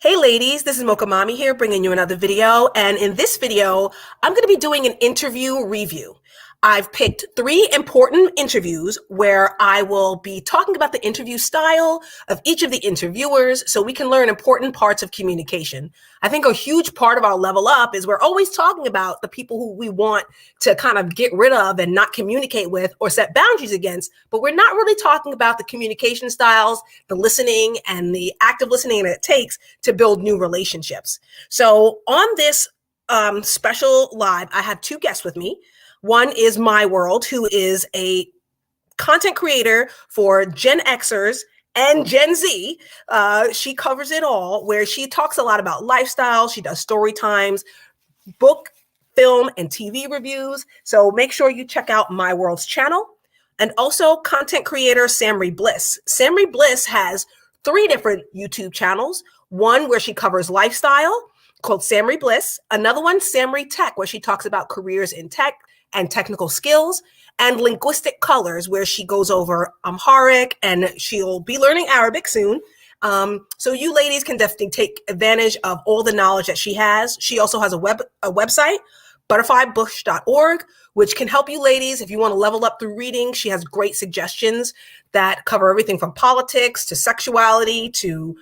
Hey ladies, this is Mocha Mommy here bringing you another video. And in this video, I'm going to be doing an interview review. I've picked 3 important interviews where I will be talking about the interview style of each of the interviewers so we can learn important parts of communication. I think a huge part of our level up is we're always talking about the people who we want to kind of get rid of and not communicate with or set boundaries against, but we're not really talking about the communication styles, the listening and the active listening that it takes to build new relationships. So on this special live, I have 2 guests with me. One is My World, who is a content creator for Gen Xers and Gen Z. She covers it all, where she talks a lot about lifestyle. She does story times, book, film, and TV reviews. So make sure you check out My World's channel. And also content creator Samry Bliss. Samry Bliss has 3 different YouTube channels. One where she covers lifestyle called Samry Bliss. Another one, Samry Tech, where she talks about careers in tech and technical skills, and Linguistic Colors, where she goes over Amharic, and she'll be learning Arabic soon. So you ladies can definitely take advantage of all the knowledge that she has. She also has a website, butterflybush.org, which can help you ladies if you want to level up through reading. She has great suggestions that cover everything from politics to sexuality to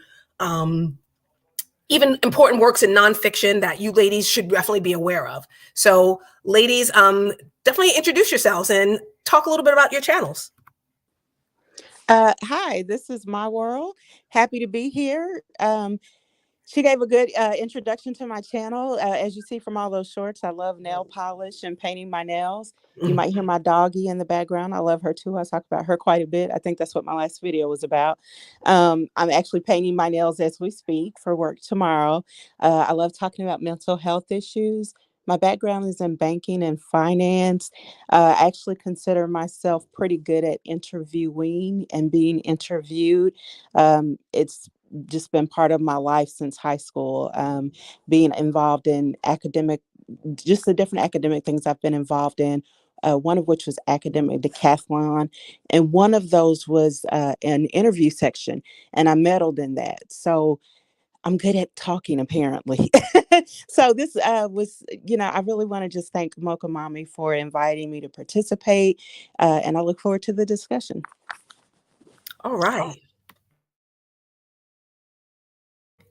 even important works in nonfiction that you ladies should definitely be aware of. So ladies, definitely introduce yourselves and talk a little bit about your channels. Hi, this is My World. Happy to be here. She gave a good introduction to my channel. As you see from all those shorts, I love nail polish and painting my nails. You might hear my doggie in the background. I love her too. I talk about her quite a bit. I think that's what my last video was about. I'm actually painting my nails as we speak for work tomorrow. I love talking about mental health issues. My background is in banking and finance. I actually consider myself pretty good at interviewing and being interviewed. It's just been part of my life since high school, being involved in just the different academic things I've been involved in, one of which was academic decathlon. And one of those was an interview section, and I medaled in that. So I'm good at talking, apparently. So this was, I really want to just thank Mocha Mommy for inviting me to participate. And I look forward to the discussion. All right.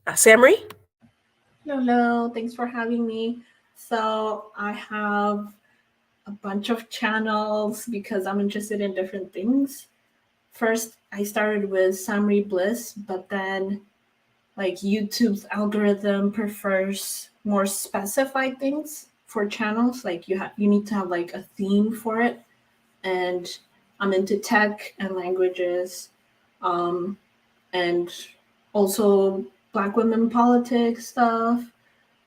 Samry? Hello, thanks for having me. So I have a bunch of channels because I'm interested in different things. First, I started with Samry Bliss, but then YouTube's algorithm prefers more specified things for channels. You need to have a theme for it. And I'm into tech and languages, and also Black women politics stuff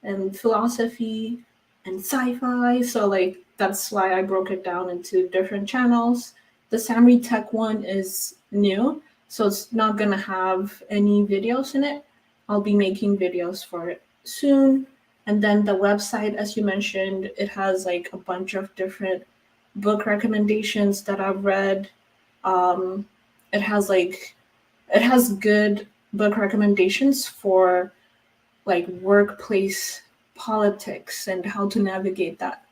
and philosophy and sci-fi. So that's why I broke it down into different channels. The Samry Tech one is new, so it's not gonna have any videos in it. I'll be making videos for it soon. And then the website, as you mentioned, it has a bunch of different book recommendations that I've read. It has good book recommendations for workplace politics and how to navigate that.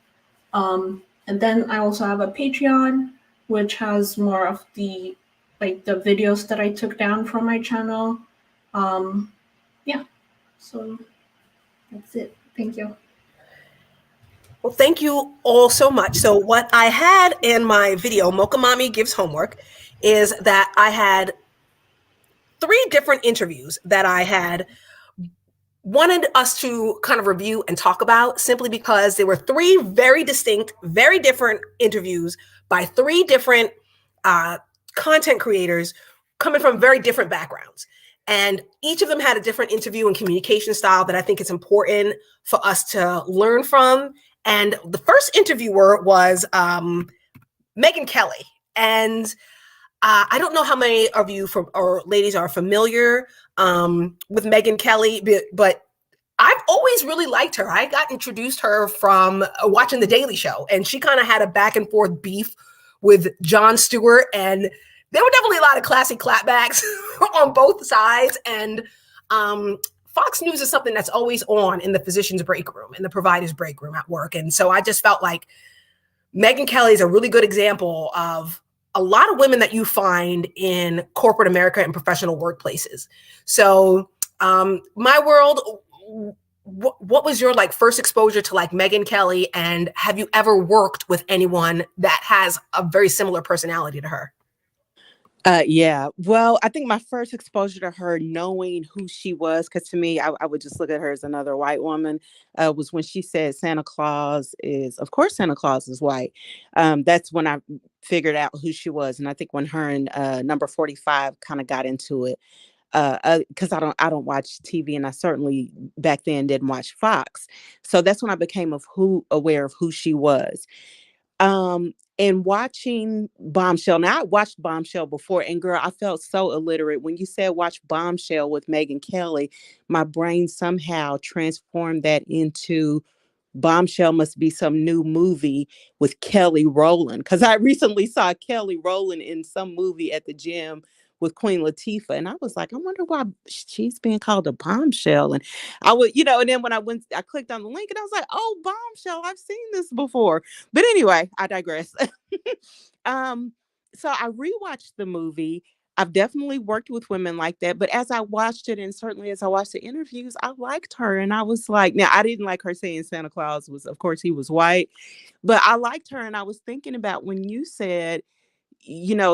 And then I also have a Patreon, which has more of the videos that I took down from my channel. Yeah, so that's it. Thank you. Well, thank you all so much. So what I had in my video, Mocha Mommy Gives Homework, is that I had 3 different interviews that I had wanted us to kind of review and talk about, simply because there were 3 very distinct, very different interviews by 3 different content creators coming from very different backgrounds. And each of them had a different interview and communication style that I think is important for us to learn from. And the first interviewer was Megyn Kelly. And I don't know how many of you or ladies are familiar with Megyn Kelly, but I've always really liked her. I got introduced her from watching The Daily Show, and she kind of had a back and forth beef with Jon Stewart, and there were definitely a lot of classy clapbacks on both sides. And Fox News is something that's always on in the physician's break room, in the provider's break room at work. And so I just felt like Megyn Kelly is a really good example of a lot of women that you find in corporate America and professional workplaces. So my world, what was your like first exposure to like Megyn Kelly, and have you ever worked with anyone that has a very similar personality to her? Yeah. Well, I think my first exposure to her, knowing who she was, because to me, I would just look at her as another white woman, was when she said of course, Santa Claus is white. That's when I figured out who she was. And I think when her and number 45 kind of got into it, because I don't watch TV, and I certainly back then didn't watch Fox. So that's when I became aware of who she was. And watching Bombshell. Now I watched Bombshell before, and girl, I felt so illiterate. When you said watch Bombshell with Megyn Kelly, my brain somehow transformed that into Bombshell must be some new movie with Kelly Rowland. Because I recently saw Kelly Rowland in some movie at the gym with Queen Latifah. And I was like, I wonder why she's being called a bombshell. And I would, and then when I clicked on the link and I was like, oh, Bombshell, I've seen this before. But anyway, I digress. So I rewatched the movie. I've definitely worked with women like that. But as I watched it, and certainly as I watched the interviews, I liked her. And I was like, now I didn't like her saying Santa Claus was, of course, he was white. But I liked her. And I was thinking about when you said,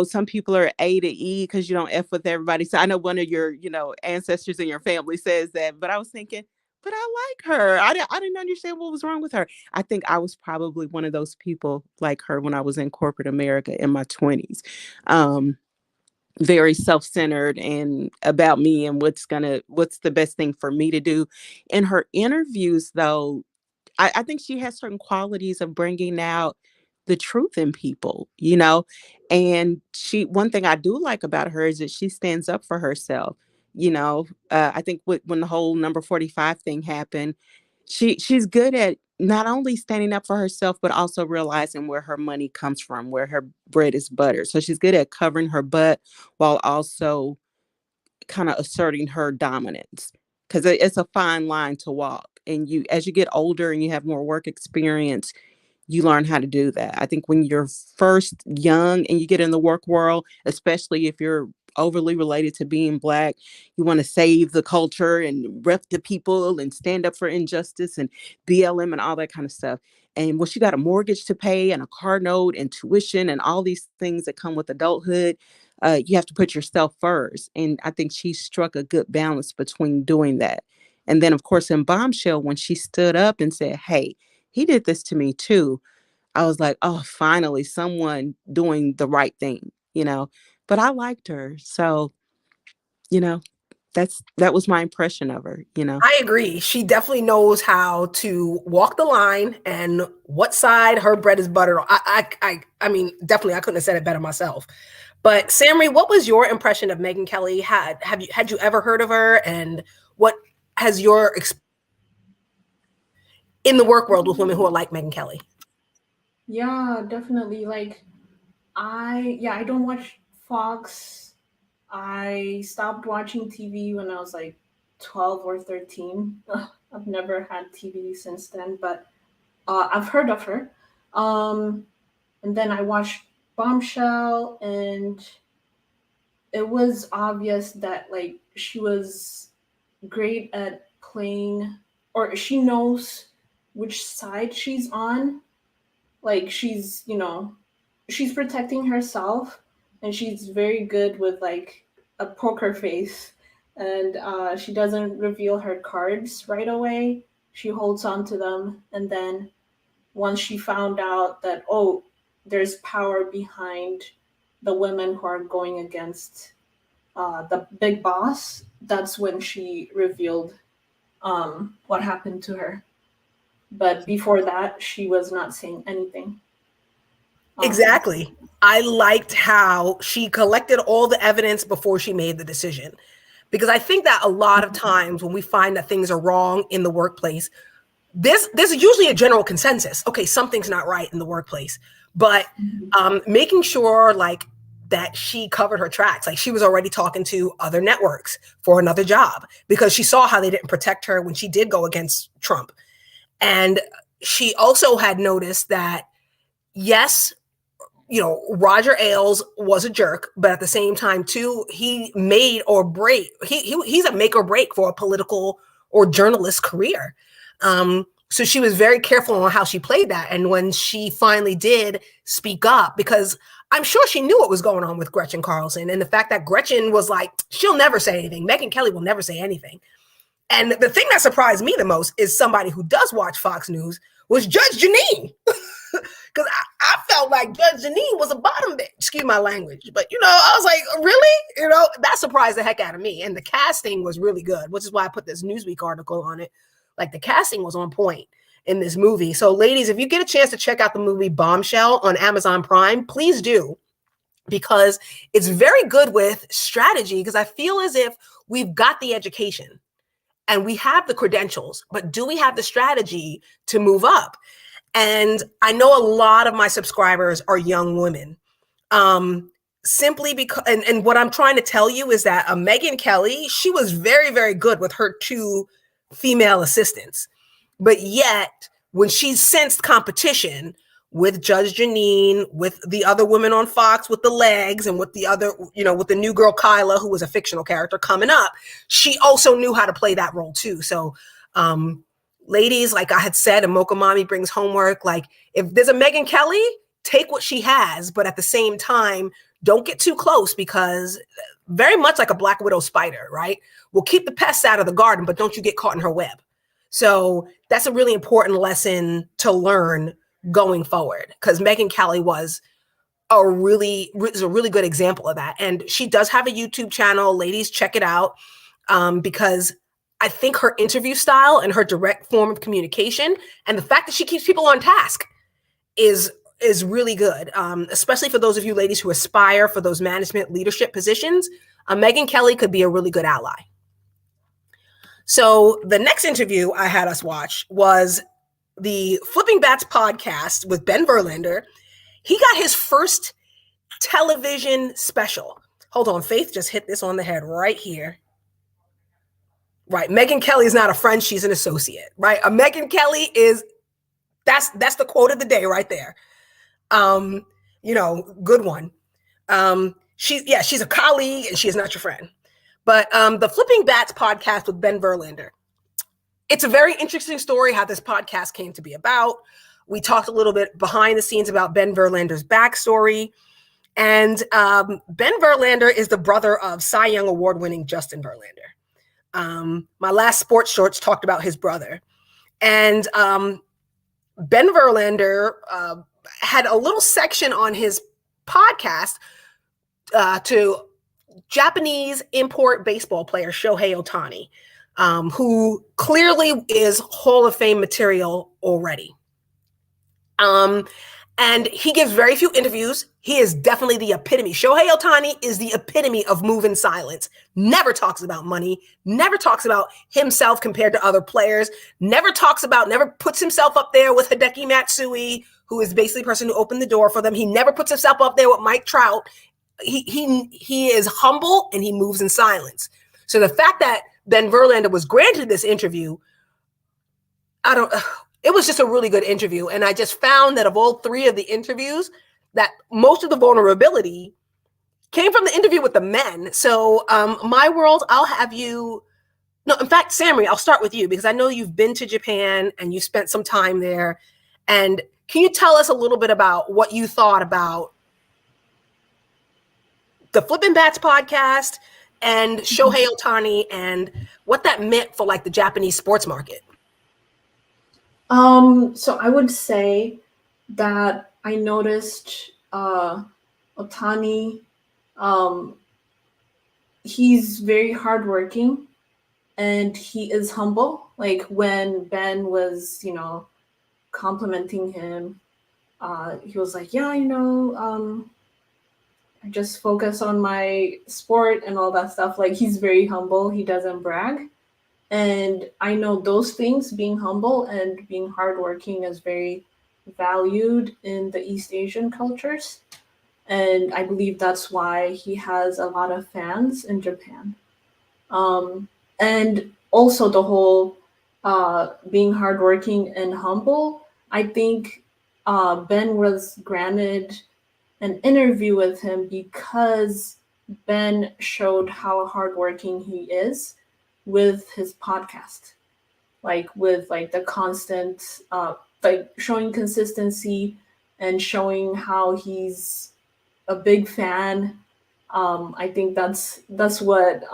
some people are A to E because you don't F with everybody. So I know one of your, ancestors in your family says that. But I was thinking, but I like her. I didn't understand what was wrong with her. I think I was probably one of those people like her when I was in corporate America in my 20s. Very self-centered and about me and what's the best thing for me to do. In her interviews, though, I think she has certain qualities of bringing out the truth in people, and one thing I do like about her is that she stands up for herself. I think when the whole number 45 thing happened, she's good at not only standing up for herself, but also realizing where her money comes from, where her bread is buttered. So she's good at covering her butt while also kind of asserting her dominance, because it's a fine line to walk. And as you get older and you have more work experience, you learn how to do that. I think when you're first young and you get in the work world, especially if you're overly related to being Black, you want to save the culture and rep the people and stand up for injustice and BLM and all that kind of stuff. And once you got a mortgage to pay and a car note and tuition and all these things that come with adulthood, you have to put yourself first. And I think she struck a good balance between doing that. And then, of course, in Bombshell, when she stood up and said, hey, he did this to me too, I was like, oh, finally someone doing the right thing, but I liked her. So, that was my impression of her, I agree. She definitely knows how to walk the line and what side her bread is buttered on. I mean, definitely, I couldn't have said it better myself. But Samri, what was your impression of Megyn Kelly? Had you ever heard of her, and what has your in the work world with women who are like Megyn Kelly? Yeah, definitely. Like, I don't watch Fox. I stopped watching TV when I was like 12 or 13. I've never had TV since then, but I've heard of her. And then I watched Bombshell, and it was obvious that like she was great at playing, or she knows which side she's on. Like she's protecting herself, and she's very good with like a poker face, and she doesn't reveal her cards right away. She holds on to them, and then once she found out that, oh, there's power behind the women who are going against the big boss, that's when she revealed what happened to her. But before that, she was not saying anything. Exactly. I liked how she collected all the evidence before she made the decision. Because I think that a lot of times when we find that things are wrong in the workplace, there's usually a general consensus. Okay, something's not right in the workplace. But making sure like that she covered her tracks. Like she was already talking to other networks for another job because she saw how they didn't protect her when she did go against Trump. And she also had noticed that, yes, Roger Ailes was a jerk, but at the same time too, he made or break. He's a make or break for a political or journalist career. So she was very careful on how she played that. And when she finally did speak up, because I'm sure she knew what was going on with Gretchen Carlson, and the fact that Gretchen was like, she'll never say anything. Megyn Kelly will never say anything. And the thing that surprised me the most is somebody who does watch Fox News was Judge Jeanine. Because I felt like Judge Jeanine was a bottom bitch. Excuse my language. But, I was like, really? That surprised the heck out of me. And the casting was really good, which is why I put this Newsweek article on it. Like the casting was on point in this movie. So ladies, if you get a chance to check out the movie Bombshell on Amazon Prime, please do. Because it's very good with strategy, because I feel as if we've got the education and we have the credentials, but do we have the strategy to move up? And I know a lot of my subscribers are young women. Simply because, and what I'm trying to tell you is that Megyn Kelly, she was very, very good with her 2 female assistants. But yet, when she sensed competition with Judge Jeanine, with the other women on Fox, with the legs, and with the other, with the new girl Kyla, who was a fictional character coming up, she also knew how to play that role too. So, ladies, like I had said, and Mocha Mommy brings homework. Like if there's a Megyn Kelly, take what she has, but at the same time, don't get too close, because very much like a Black Widow spider, right? We'll keep the pests out of the garden, but don't you get caught in her web. So that's a really important lesson to learn going forward, because Megyn Kelly was a really good example of that. And she does have a YouTube channel. Ladies, check it out, because I think her interview style and her direct form of communication and the fact that she keeps people on task is really good, especially for those of you ladies who aspire for those management leadership positions. Megyn Kelly could be a really good ally. So the next interview I had us watch was the Flipping Bats podcast with Ben Verlander. He got his first television special. Hold on, Faith just hit this on the head right here. Right, Megyn Kelly is not a friend, she's an associate, right? Megyn Kelly that's the quote of the day right there. Good one. She's a colleague and she is not your friend. But the Flipping Bats podcast with Ben Verlander. It's a very interesting story how this podcast came to be about. We talked a little bit behind the scenes about Ben Verlander's backstory. And Ben Verlander is the brother of Cy Young Award-winning Justin Verlander. My last sports shorts talked about his brother. And Ben Verlander had a little section on his podcast to Japanese import baseball player Shohei Ohtani, who clearly is Hall of Fame material already. And he gives very few interviews. He is definitely the epitome. Shohei Ohtani is the epitome of move in silence. Never talks about money, never talks about himself compared to other players, never puts himself up there with Hideki Matsui, who is basically the person who opened the door for them. He never puts himself up there with Mike Trout. He is humble and he moves in silence. So the fact that Ben Verlander was granted this interview, it was just a really good interview. And I just found that of all 3 of the interviews, that most of the vulnerability came from the interview with the men. So my world, I'll have you. No, in fact, Samri, I'll start with you because I know you've been to Japan and you spent some time there. And can you tell us a little bit about what you thought about the Flippin' Bats podcast and Shohei Ohtani and what that meant for like the Japanese sports market? So I would say that I noticed Ohtani, he's very hardworking and he is humble. Like when Ben was, complimenting him, he was like, yeah, I just focus on my sport and all that stuff. Like he's very humble. He doesn't brag. And I know those things, being humble and being hardworking, is very valued in the East Asian cultures. And I believe that's why he has a lot of fans in Japan. And also the whole being hardworking and humble. I think Ben was granted an interview with him because Ben showed how hardworking he is with his podcast, like with like the constant, like showing consistency and showing how he's a big fan. I think that's what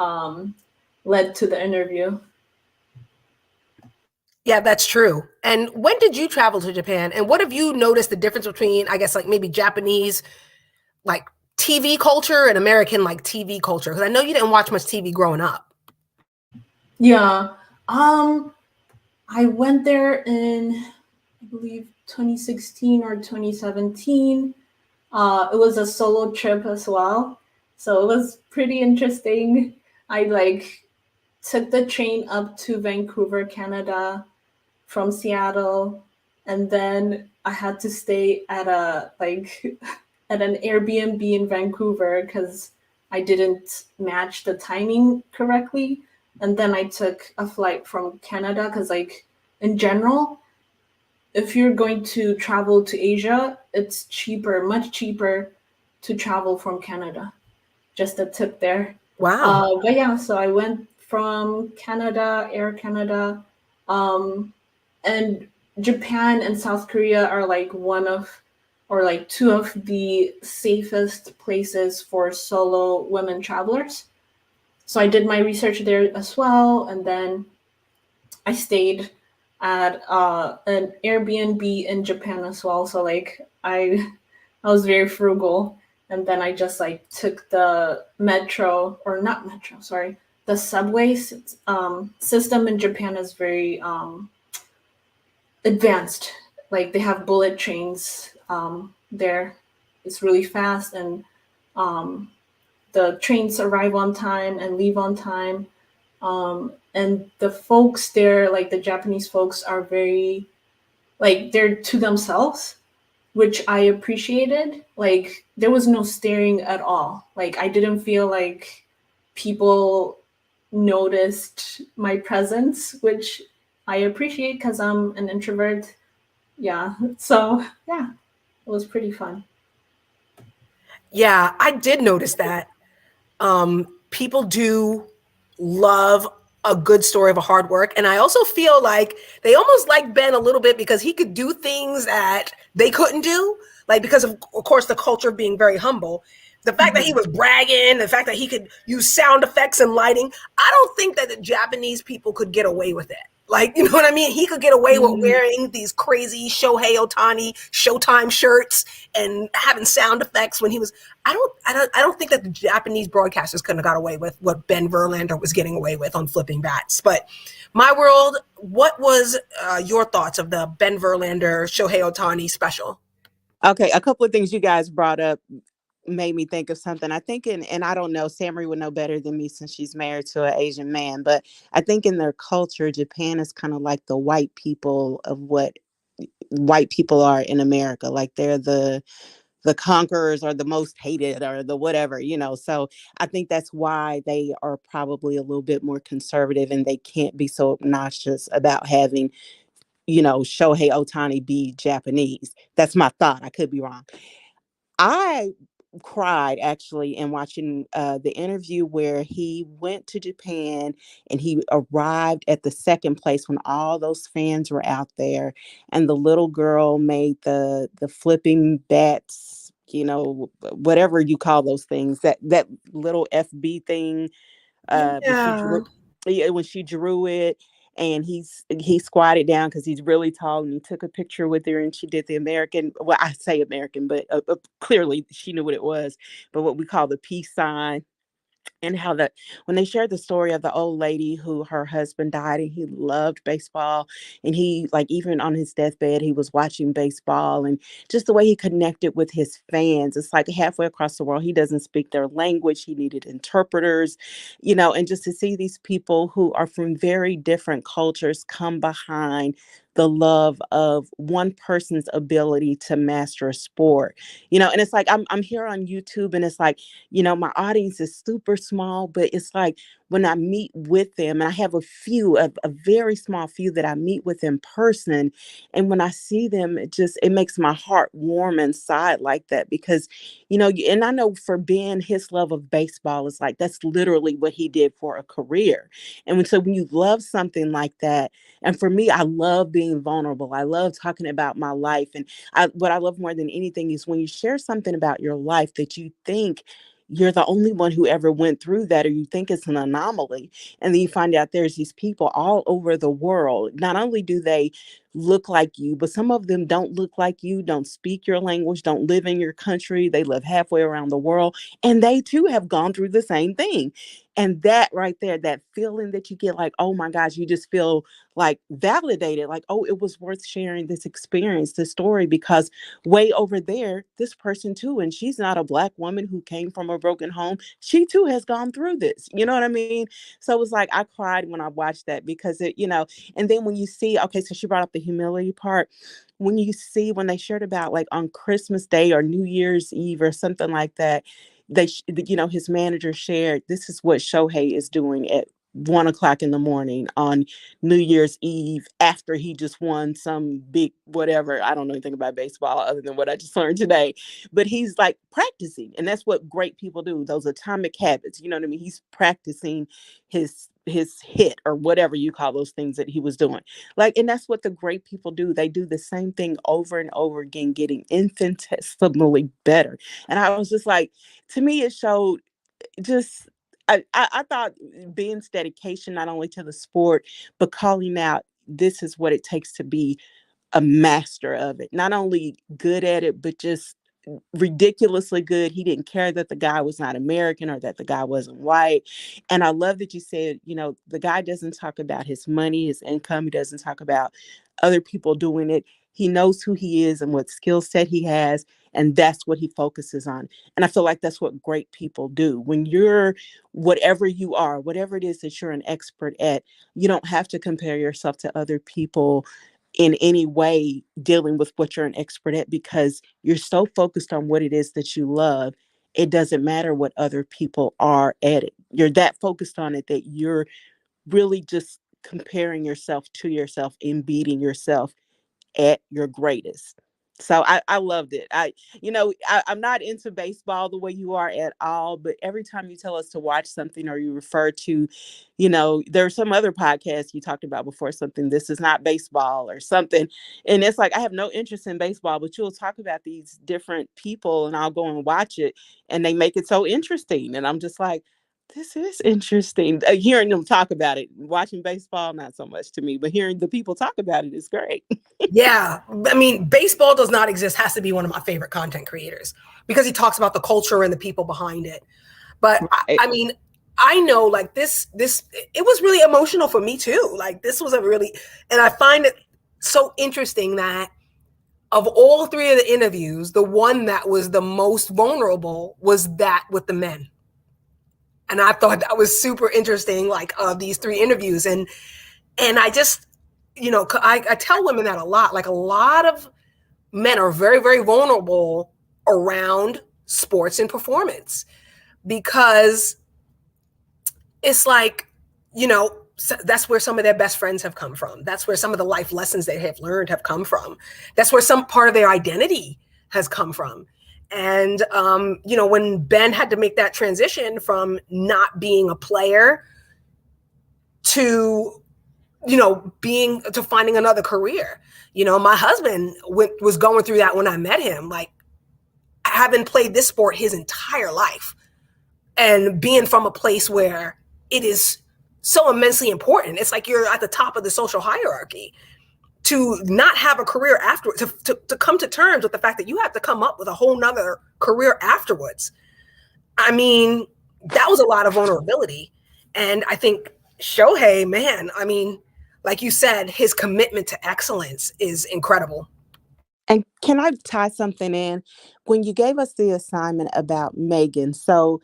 led to the interview. Yeah, that's true. And when did you travel to Japan? And what have you noticed the difference between, I guess, like maybe Japanese like TV culture and American like TV culture? Because I know you didn't watch much TV growing up. Yeah. I went there in, I believe, 2016 or 2017. It was a solo trip as well. So it was pretty interesting. I like took the train up to Vancouver, Canada from Seattle, and then I had to stay at a like at an Airbnb in Vancouver because I didn't match the timing correctly. And then I took a flight from Canada because, like, in general, if you're going to travel to Asia, it's cheaper, much cheaper to travel from Canada. Just a tip there. Wow. But yeah, so I went from Canada, Air Canada, um, and Japan and South Korea are like one of, or like two of the safest places for solo women travelers. So I did my research there as well, and then I stayed at an Airbnb in Japan as well. So like I was very frugal, and then I just like took the metro, or not metro, sorry, the subway system in Japan is very advanced. Like they have bullet trains there. It's really fast, and um, the trains arrive on time and leave on time. And the folks there, like the Japanese folks, are very like they're to themselves, which I appreciated. Like there was no staring at all. Like I didn't feel like people noticed my presence, which I appreciate because I'm an introvert. Yeah. So yeah, it was pretty fun. Yeah, I did notice that. People do love a good story of a hard work. And I also feel like they almost like Ben a little bit because he could do things that they couldn't do. Like, because of course, the culture of being very humble. The fact that he was bragging, the fact that he could use sound effects and lighting, I don't think that the Japanese people could get away with it. Like, you know what I mean? He could get away with Mm-hmm. wearing these crazy Shohei Ohtani Showtime shirts and having sound effects when he was. I don't think that the Japanese broadcasters couldn't have got away with what Ben Verlander was getting away with on flipping bats. But my world, what was your thoughts of the Ben Verlander Shohei Ohtani special? Okay, a couple of things you guys brought up made me think of something. I think and I don't know, Samry would know better than me since she's married to an Asian man, but I think in their culture, Japan is kind of like the white people of what white people are in America. Like they're the conquerors or the most hated or the whatever, So I think that's why they are probably a little bit more conservative and they can't be so obnoxious about having, Shohei Ohtani be Japanese. That's my thought. I could be wrong. I cried actually in watching the interview where he went to Japan and he arrived at the second place when all those fans were out there, and the little girl made the flipping bats, whatever you call those things, that little FB thing, and she Yeah. drew, yeah, when she drew it, and he squatted down because he's really tall, and he took a picture with her, and she did the American, well, I say American, but clearly she knew what it was, but what we call the peace sign. And how that when they shared the story of the old lady who her husband died and he loved baseball, and he, like, even on his deathbed he was watching baseball, and just the way he connected with his fans, it's like halfway across the world he doesn't speak their language, he needed interpreters, and just to see these people who are from very different cultures come behind the love of one person's ability to master a sport. And it's like I'm here on YouTube, and it's like, my audience is super small, but it's like when I meet with them, and I have a very small few that I meet with in person, and when I see them, it makes my heart warm inside like that, because and I know for Ben, his love of baseball is like, that's literally what he did for a career. So when you love something like that, and for me, I love being vulnerable. I love talking about my life. And what I love more than anything is when you share something about your life that you think you're the only one who ever went through that, or you think it's an anomaly. And then you find out there's these people all over the world. Not only do they look like you, but some of them don't look like you, don't speak your language, don't live in your country. They live halfway around the world, and they too have gone through the same thing. And that right there, that feeling that you get, like, oh my gosh, you just feel like validated, like, oh, it was worth sharing this experience, this story, because way over there, this person too, and she's not a Black woman who came from a broken home. She too has gone through this. You know what I mean? So it was like, I cried when I watched that, because and then when you see, okay, so she brought up the humility part. When they shared about, like, on Christmas Day or New Year's Eve or something like that, his manager shared, this is what Shohei is doing at 1 o'clock in the morning on New Year's Eve, after he just won some big whatever. I don't know anything about baseball other than what I just learned today, but he's like practicing, and that's what great people do. Those atomic habits, you know what I mean? He's practicing his hit, or whatever you call those things that he was doing. Like, and that's what the great people do. They do the same thing over and over again, getting infinitesimally better. And I was just like, to me, it showed just, I thought Ben's dedication, not only to the sport, but calling out, this is what it takes to be a master of it. Not only good at it, but just ridiculously good. He didn't care that the guy was not American or that the guy wasn't white. And I love that you said, the guy doesn't talk about his money, his income. He doesn't talk about other people doing it. He knows who he is and what skill set he has, and that's what he focuses on. And I feel like that's what great people do. When you're whatever you are, whatever it is that you're an expert at, you don't have to compare yourself to other people in any way dealing with what you're an expert at, because you're so focused on what it is that you love. It doesn't matter what other people are at it. You're that focused on it that you're really just comparing yourself to yourself and beating yourself at your greatest. So I loved it. I'm not into baseball the way you are at all, but every time you tell us to watch something, or you refer to, there's some other podcast you talked about before, something, this is not baseball or something. And it's like, I have no interest in baseball, but you'll talk about these different people and I'll go and watch it, and they make it so interesting. And I'm just like, this is interesting. Hearing them talk about it, watching baseball, not so much to me, but hearing the people talk about it is great. Yeah. I mean, baseball does not exist has to be one of my favorite content creators, because he talks about the culture and the people behind it. But Right. I mean, I know, like, this, it was really emotional for me too. Like, this was and I find it so interesting that of all three of the interviews, the one that was the most vulnerable was that with the men. And I thought that was super interesting, like, these three interviews. And I just, I tell women that a lot. Like, a lot of men are very, very vulnerable around sports and performance, because it's like, that's where some of their best friends have come from. That's where some of the life lessons they have learned have come from. That's where some part of their identity has come from. And, when Ben had to make that transition from not being a player to, to finding another career, my husband was going through that when I met him, like, having played this sport his entire life and being from a place where it is so immensely important. It's like you're at the top of the social hierarchy. To not have a career after, to come to terms with the fact that you have to come up with a whole nother career afterwards. I mean, that was a lot of vulnerability. And I think Shohei, man, I mean, like you said, his commitment to excellence is incredible. And can I tie something in? When you gave us the assignment about Megyn, so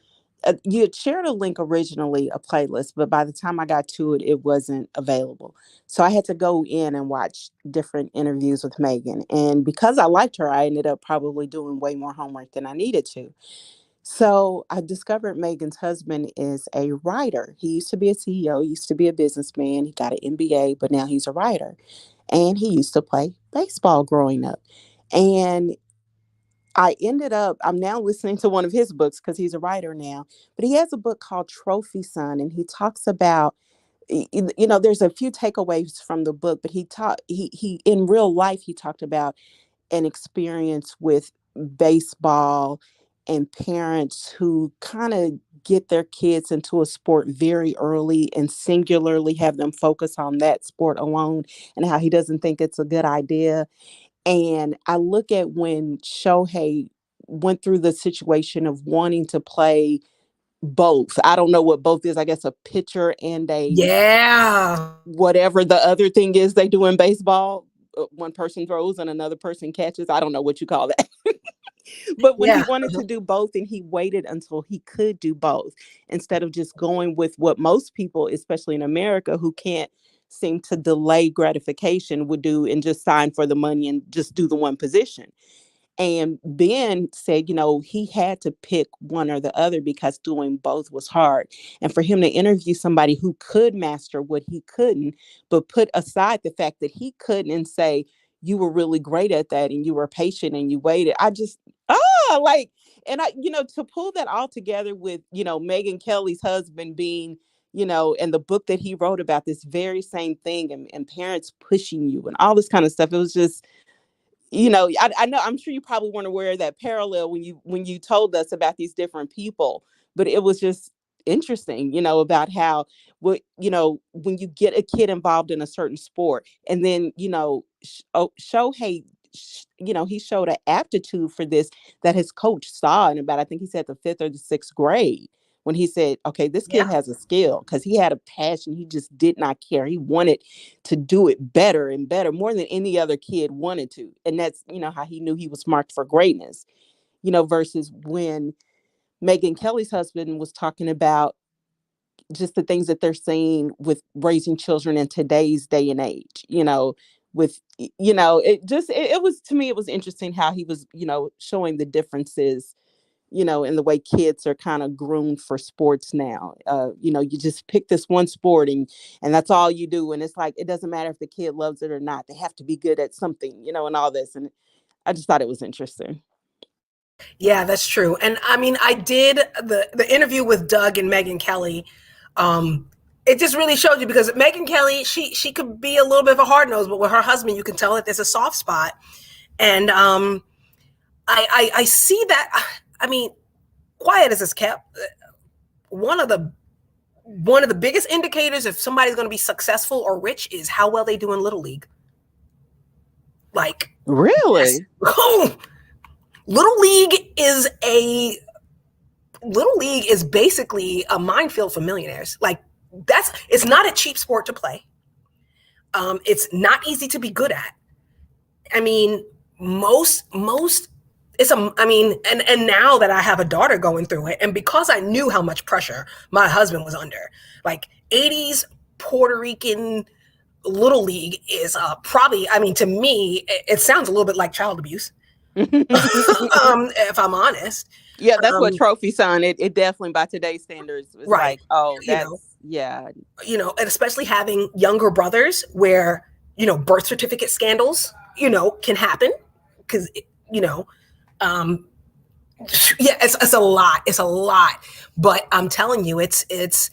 you had shared a link originally, a playlist, but by the time I got to it, it wasn't available. So I had to go in and watch different interviews with Megyn. And because I liked her, I ended up probably doing way more homework than I needed to. So I discovered Megyn's husband is a writer. He used to be a CEO, he used to be a businessman. He got an MBA, but now he's a writer. And he used to play baseball growing up. And I'm now listening to one of his books because he's a writer now, but he has a book called Trophy Son, and he talks about, there's a few takeaways from the book, but he in real life, he talked about an experience with baseball and parents who kind of get their kids into a sport very early and singularly have them focus on that sport alone, and how he doesn't think it's a good idea. And I look at when Shohei went through the situation of wanting to play both. I don't know what both is. I guess a pitcher and a Yeah. whatever the other thing is they do in baseball. One person throws and another person catches. I don't know what you call that. But when he Yeah. wanted to do both, and he waited until he could do both instead of just going with what most people, especially in America, who can't seem to delay gratification, would do and just sign for the money and just do the one position. And Ben said, he had to pick one or the other because doing both was hard. And for him to interview somebody who could master what he couldn't, but put aside the fact that he couldn't, and say, you were really great at that and you were patient and you waited. To pull that all together with, Megyn Kelly's husband being, and the book that he wrote about this very same thing, and parents pushing you and all this kind of stuff. It was just, I know, I'm sure you probably weren't aware of that parallel when you told us about these different people, but it was just interesting, about how, when you get a kid involved in a certain sport, and then, Shohei, he showed an aptitude for this that his coach saw in about, I think he said, the fifth or the sixth grade, when he said, okay, this kid Yeah. has a skill, because he had a passion. He just did not care. He wanted to do it better and better, more than any other kid wanted to. And that's, how he knew he was marked for greatness, versus when Megyn Kelly's husband was talking about just the things that they're seeing with raising children in today's day and age, with, it was, to me, it was interesting how he was, showing the differences, in the way kids are kind of groomed for sports now. You just pick this one sport, and that's all you do. And it's like, it doesn't matter if the kid loves it or not. They have to be good at something, and all this. And I just thought it was interesting. Yeah, that's true. And I mean, I did the interview with Doug and Megyn Kelly. It just really showed you, because Megyn Kelly, she could be a little bit of a hard nose, but with her husband, you can tell that there's a soft spot. And I see that. I mean, quiet as it's kept, one of the biggest indicators if somebody's going to be successful or rich is how well they do in Little League. Like, really, yes. Little League is basically a minefield for millionaires. Like, it's not a cheap sport to play. It's not easy to be good at. I mean, and now that I have a daughter going through it, and because I knew how much pressure my husband was under, like 80s Puerto Rican Little League is probably, I mean, to me, it sounds a little bit like child abuse. If I'm honest. Yeah, that's what Trophy Son, it definitely, by today's standards, was right. Like, oh, that's, yeah. And especially having younger brothers where, birth certificate scandals, can happen. Because, it's a lot. It's a lot. But I'm telling you, it's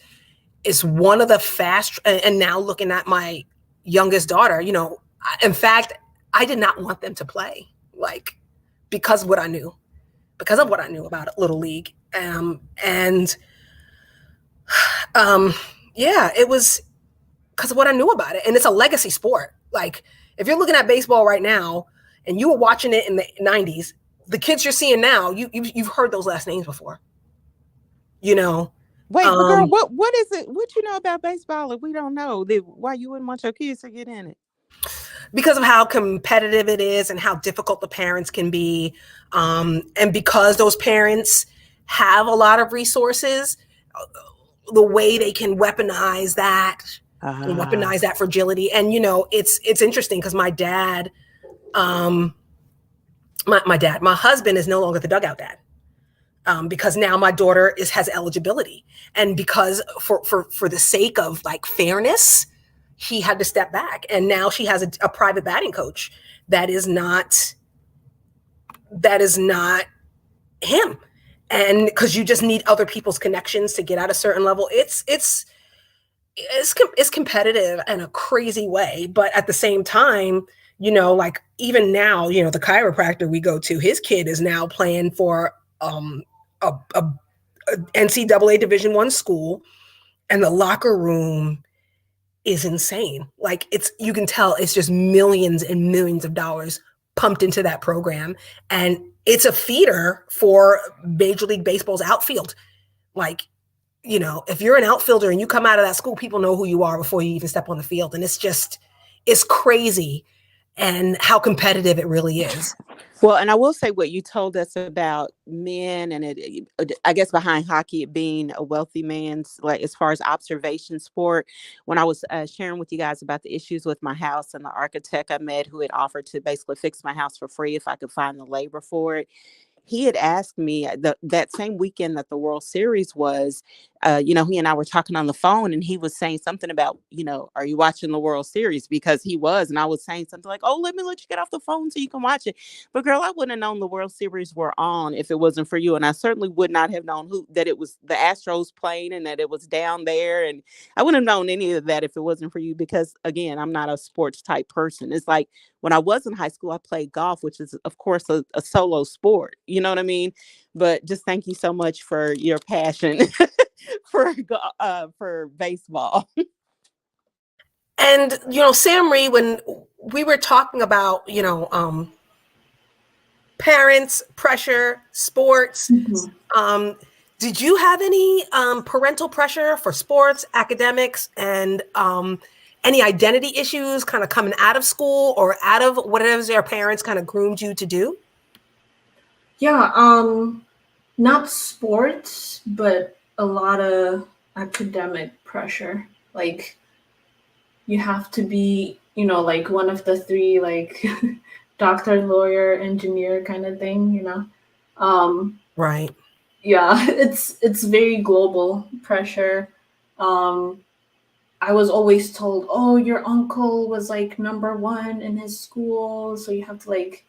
one of the fast, and now looking at my youngest daughter, in fact, I did not want them to play, like, because of what I knew about Little League. It was because of what I knew about it. And it's a legacy sport. Like, if you're looking at baseball right now and you were watching it in the 90s, the kids you're seeing now, you've heard those last names before. Wait, but girl, what is it? What you know about baseball that we don't know? Why you wouldn't want your kids to get in it? Because of how competitive it is and how difficult the parents can be. And because those parents have a lot of resources, the way they can weaponize that and weaponize that fragility. And, you know, it's interesting because my dad, my husband is no longer the dugout dad. Because now my daughter has eligibility, and because for the sake of like fairness, he had to step back, and now she has a private batting coach that is not him, and because you just need other people's connections to get at a certain level. It's competitive in a crazy way, but at the same time, you know, like even now, you know, the chiropractor we go to, his kid is now playing for a NCAA Division I school, and the locker room is insane. Like you can tell it's just millions and millions of dollars pumped into that program, and it's a feeder for Major League Baseball's outfield. Like, you know, if you're an outfielder and you come out of that school, people know who you are before you even step on the field, and it's crazy, and how competitive it really is. Well, and I will say what you told us about men and I guess behind hockey, it being a wealthy man's, like as far as observation sport, when I was sharing with you guys about the issues with my house and the architect I met who had offered to basically fix my house for free if I could find the labor for it. He had asked me that same weekend that the World Series was, you know, he and I were talking on the phone, and he was saying something about, you know, are you watching the World Series? Because he was, and I was saying something like, oh, let you get off the phone so you can watch it. But girl, I wouldn't have known the World Series were on if it wasn't for you. And I certainly would not have known that it was the Astros playing and that it was down there. And I wouldn't have known any of that if it wasn't for you, because again, I'm not a sports type person. It's like when I was in high school, I played golf, which is of course a solo sport. You know what I mean? But just thank you so much for your passion for baseball. And, you know, Sam Ree, when we were talking about, you know, parents, pressure, sports, did you have any parental pressure for sports, academics, and any identity issues kind of coming out of school or out of whatever your parents kind of groomed you to do? Yeah, not sports, but a lot of academic pressure. Like you have to be, you know, like one of the three, like doctor, lawyer, engineer kind of thing, you know. Right. Yeah, it's very global pressure. I was always told, oh, your uncle was like number one in his school, so you have to like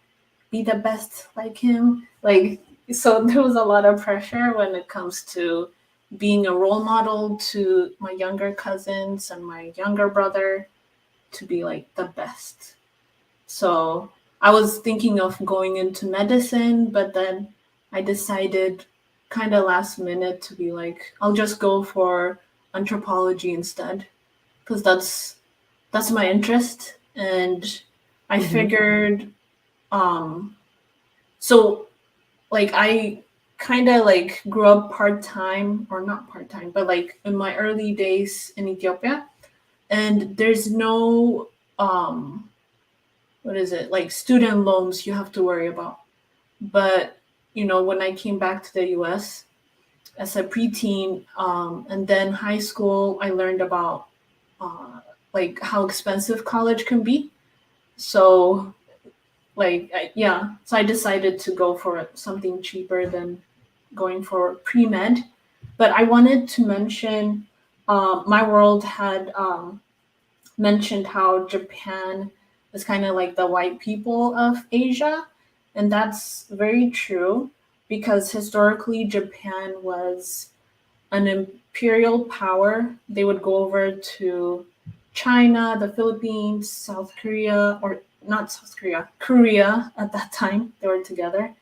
be the best like him. Like, so there was a lot of pressure when it comes to being a role model to my younger cousins and my younger brother to be like the best. So I was thinking of going into medicine, but then I decided kind of last minute to be like, I'll just go for anthropology instead, because that's my interest. And I figured, so like I kind of like grew up part-time, or not part-time, but like in my early days in Ethiopia, and there's no what is it, like student loans you have to worry about. But you know, when I came back to the US as a preteen, and then high school, I learned about like how expensive college can be. So like so I decided to go for something cheaper than going for pre-med. But I wanted to mention, my world had mentioned how Japan is kind of like the white people of Asia, and that's very true, because historically Japan was an imperial power. They would go over to China, the Philippines, South Korea, or not South Korea, Korea at that time. They were together.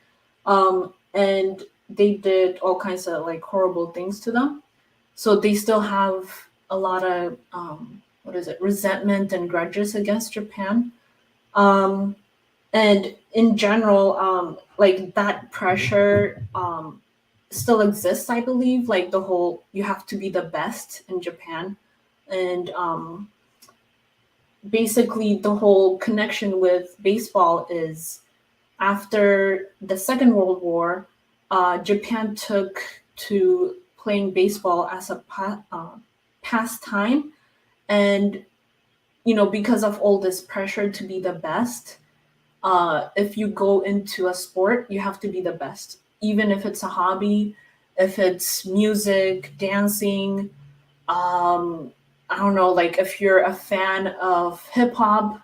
And they did all kinds of like horrible things to them. So they still have a lot of, resentment and grudges against Japan. And in general, like that pressure still exists, I believe. Like the whole, you have to be the best in Japan. And basically the whole connection with baseball is after the Second World War, Japan took to playing baseball as a pastime. And, because of all this pressure to be the best, if you go into a sport, you have to be the best, even if it's a hobby, if it's music, dancing. I don't know, like if you're a fan of hip hop,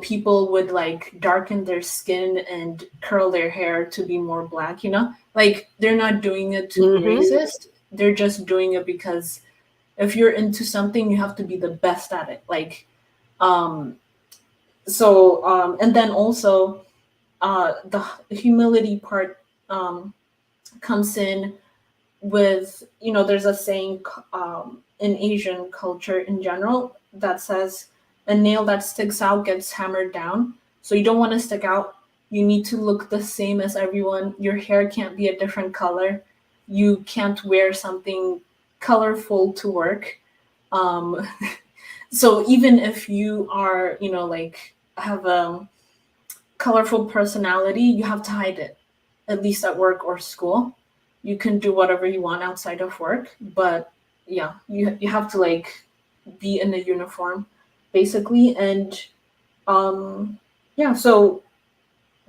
people would like darken their skin and curl their hair to be more black, like they're not doing it to be racist. They're just doing it because if you're into something, you have to be the best at it. Like, and then also the humility part comes in with, there's a saying in Asian culture in general that says, a nail that sticks out gets hammered down. So you don't want to stick out. You need to look the same as everyone. Your hair can't be a different color. You can't wear something colorful to work. So even if you are, like have a colorful personality, you have to hide it, at least at work or school. You can do whatever you want outside of work, but yeah, you have to like be in a uniform, basically. And so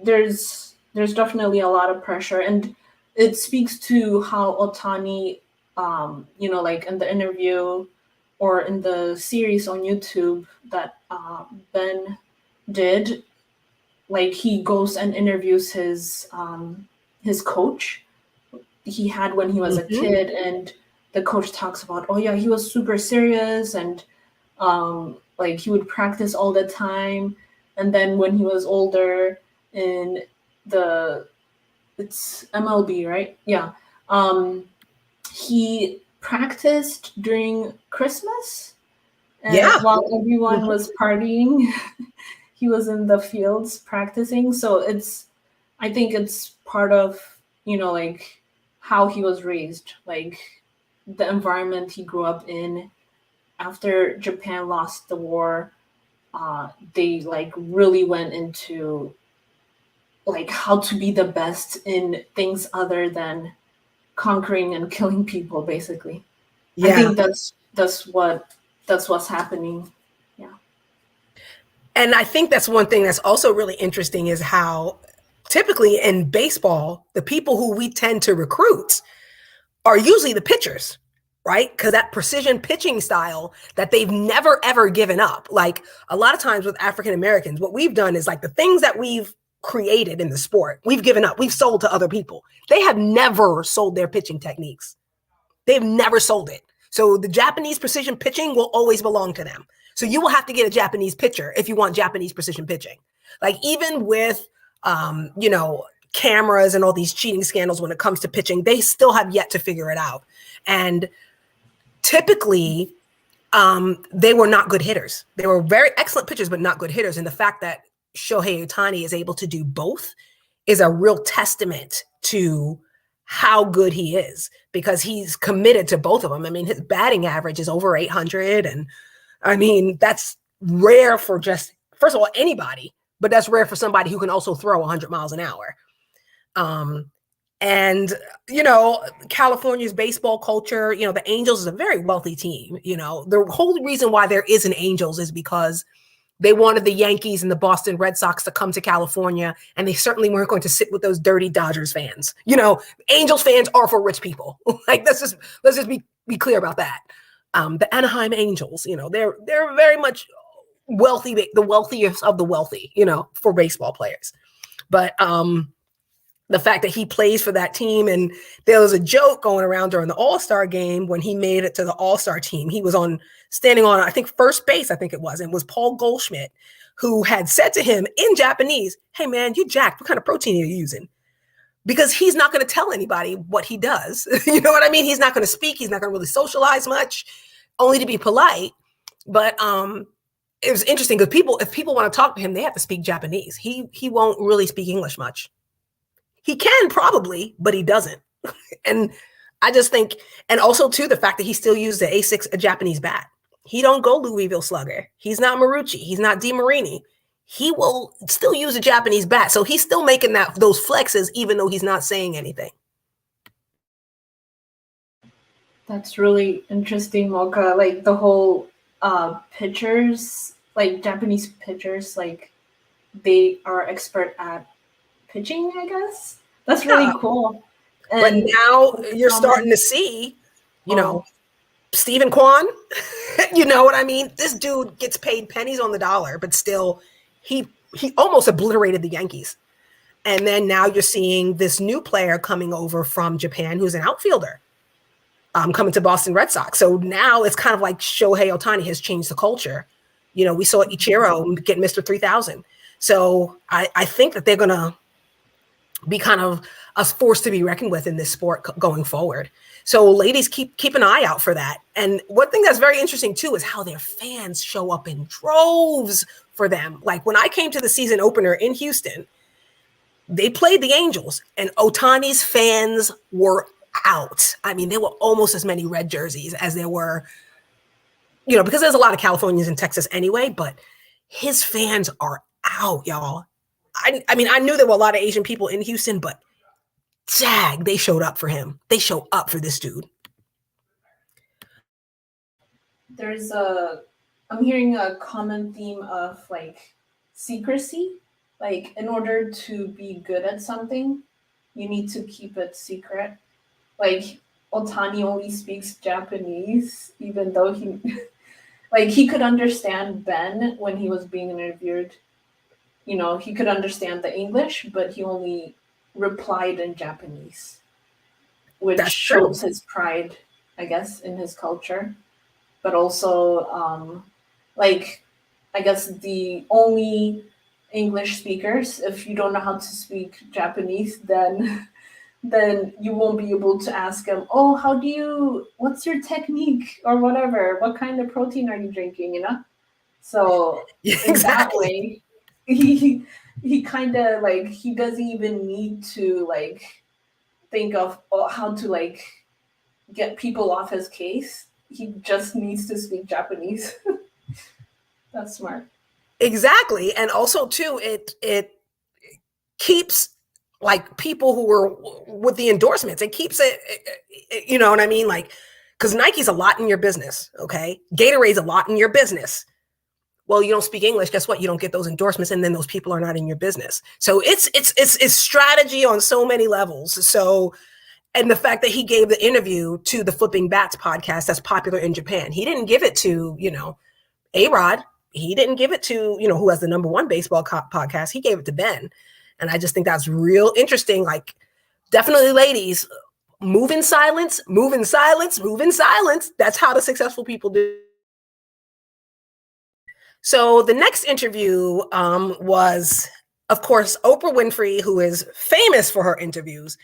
there's definitely a lot of pressure, and it speaks to how Ohtani, like in the interview or in the series on YouTube that Ben did, like he goes and interviews his coach he had when he was a kid, and the coach talks about, oh yeah, he was super serious, and like he would practice all the time. And then when he was older in it's MLB, right? Yeah. He practiced during Christmas, and while everyone was partying, he was in the fields practicing. So I think it's part of, like how he was raised, like the environment he grew up in. After Japan lost the war, they like really went into like how to be the best in things other than conquering and killing people, basically. I think that's what's happening. Yeah. And I think that's one thing that's also really interesting is how typically in baseball, the people who we tend to recruit are usually the pitchers, right? Because that precision pitching style that they've never, ever given up. Like a lot of times with African Americans, what we've done is like the things that we've created in the sport, we've given up, we've sold to other people. They have never sold their pitching techniques. They've never sold it. So the Japanese precision pitching will always belong to them. So you will have to get a Japanese pitcher if you want Japanese precision pitching. Like even with, cameras and all these cheating scandals when it comes to pitching, they still have yet to figure it out. And typically, they were not good hitters. They were very excellent pitchers, but not good hitters. And the fact that Shohei Ohtani is able to do both is a real testament to how good he is, because he's committed to both of them. I mean, his batting average is over 800. And I mean, that's rare for just, first of all, anybody, but that's rare for somebody who can also throw 100 miles an hour. And, California's baseball culture, the Angels is a very wealthy team. The whole reason why there is an Angels is because they wanted the Yankees and the Boston Red Sox to come to California, and they certainly weren't going to sit with those dirty Dodgers fans. Angels fans are for rich people. Like, let's just be clear about that. The Anaheim Angels, they're very much wealthy, the wealthiest of the wealthy, for baseball players. But the fact that he plays for that team, and there was a joke going around during the All-Star game when he made it to the All-Star team. He was standing on, I think, first base, and it was Paul Goldschmidt, who had said to him in Japanese, "Hey man, you jacked. What kind of protein are you using?" Because he's not going to tell anybody what he does. You know what I mean? He's not going to speak. He's not going to really socialize much, only to be polite. But it was interesting because if people want to talk to him, they have to speak Japanese. He won't really speak English much. He can probably, but he doesn't. And I just think, and also too, the fact that he still uses the A6, a Japanese bat. He don't go Louisville Slugger. He's not Marucci. He's not DeMarini. he will still use a Japanese bat. So he's still making those flexes, even though he's not saying anything. That's really interesting, Mocha. Like the whole pitchers, like Japanese pitchers, like they are expert at pitching, I guess. That's really cool. But now you're starting to see, Stephen Kwan, you know what I mean? This dude gets paid pennies on the dollar, but still he almost obliterated the Yankees. And then now you're seeing this new player coming over from Japan who's an outfielder, coming to Boston Red Sox. So now it's kind of like Shohei Ohtani has changed the culture. We saw Ichiro get Mr. 3000. So I think that they're going to be kind of a force to be reckoned with in this sport going forward. So ladies, keep an eye out for that. And one thing that's very interesting too is how their fans show up in droves for them. Like when I came to the season opener in Houston, they played the Angels and Ohtani's fans were out. I mean, there were almost as many red jerseys as there were, because there's a lot of Californians in Texas anyway, but his fans are out, y'all. I mean, I knew there were a lot of Asian people in Houston, but they showed up for him. They show up for this dude. I'm hearing a common theme of like secrecy. Like in order to be good at something, you need to keep it secret. Like Ohtani only speaks Japanese, even though he could understand Ben when he was being interviewed. He could understand the English, but he only replied in Japanese, which shows his pride, I guess, in his culture. But also, I guess the only English speakers, if you don't know how to speak Japanese, then you won't be able to ask them, oh, what's your technique or whatever? What kind of protein are you drinking, So in that way, he kind of he doesn't even need to think of how to get people off his case. He just needs to speak Japanese. That's smart. Exactly. And also too, it keeps people who were with the endorsements, it keeps it, you know what I mean? Because Nike's a lot in your business. Okay. Gatorade's a lot in your business. Well, you don't speak English. Guess what? You don't get those endorsements, and then those people are not in your business. So it's strategy on so many levels. So, and the fact that he gave the interview to the Flipping Bats podcast that's popular in Japan, he didn't give it to A-Rod. He didn't give it to who has the #1 baseball podcast. He gave it to Ben, and I just think that's real interesting. Definitely, ladies, move in silence, move in silence, move in silence. That's how the successful people do. So the next interview was, of course, Oprah Winfrey, who is famous for her interviews,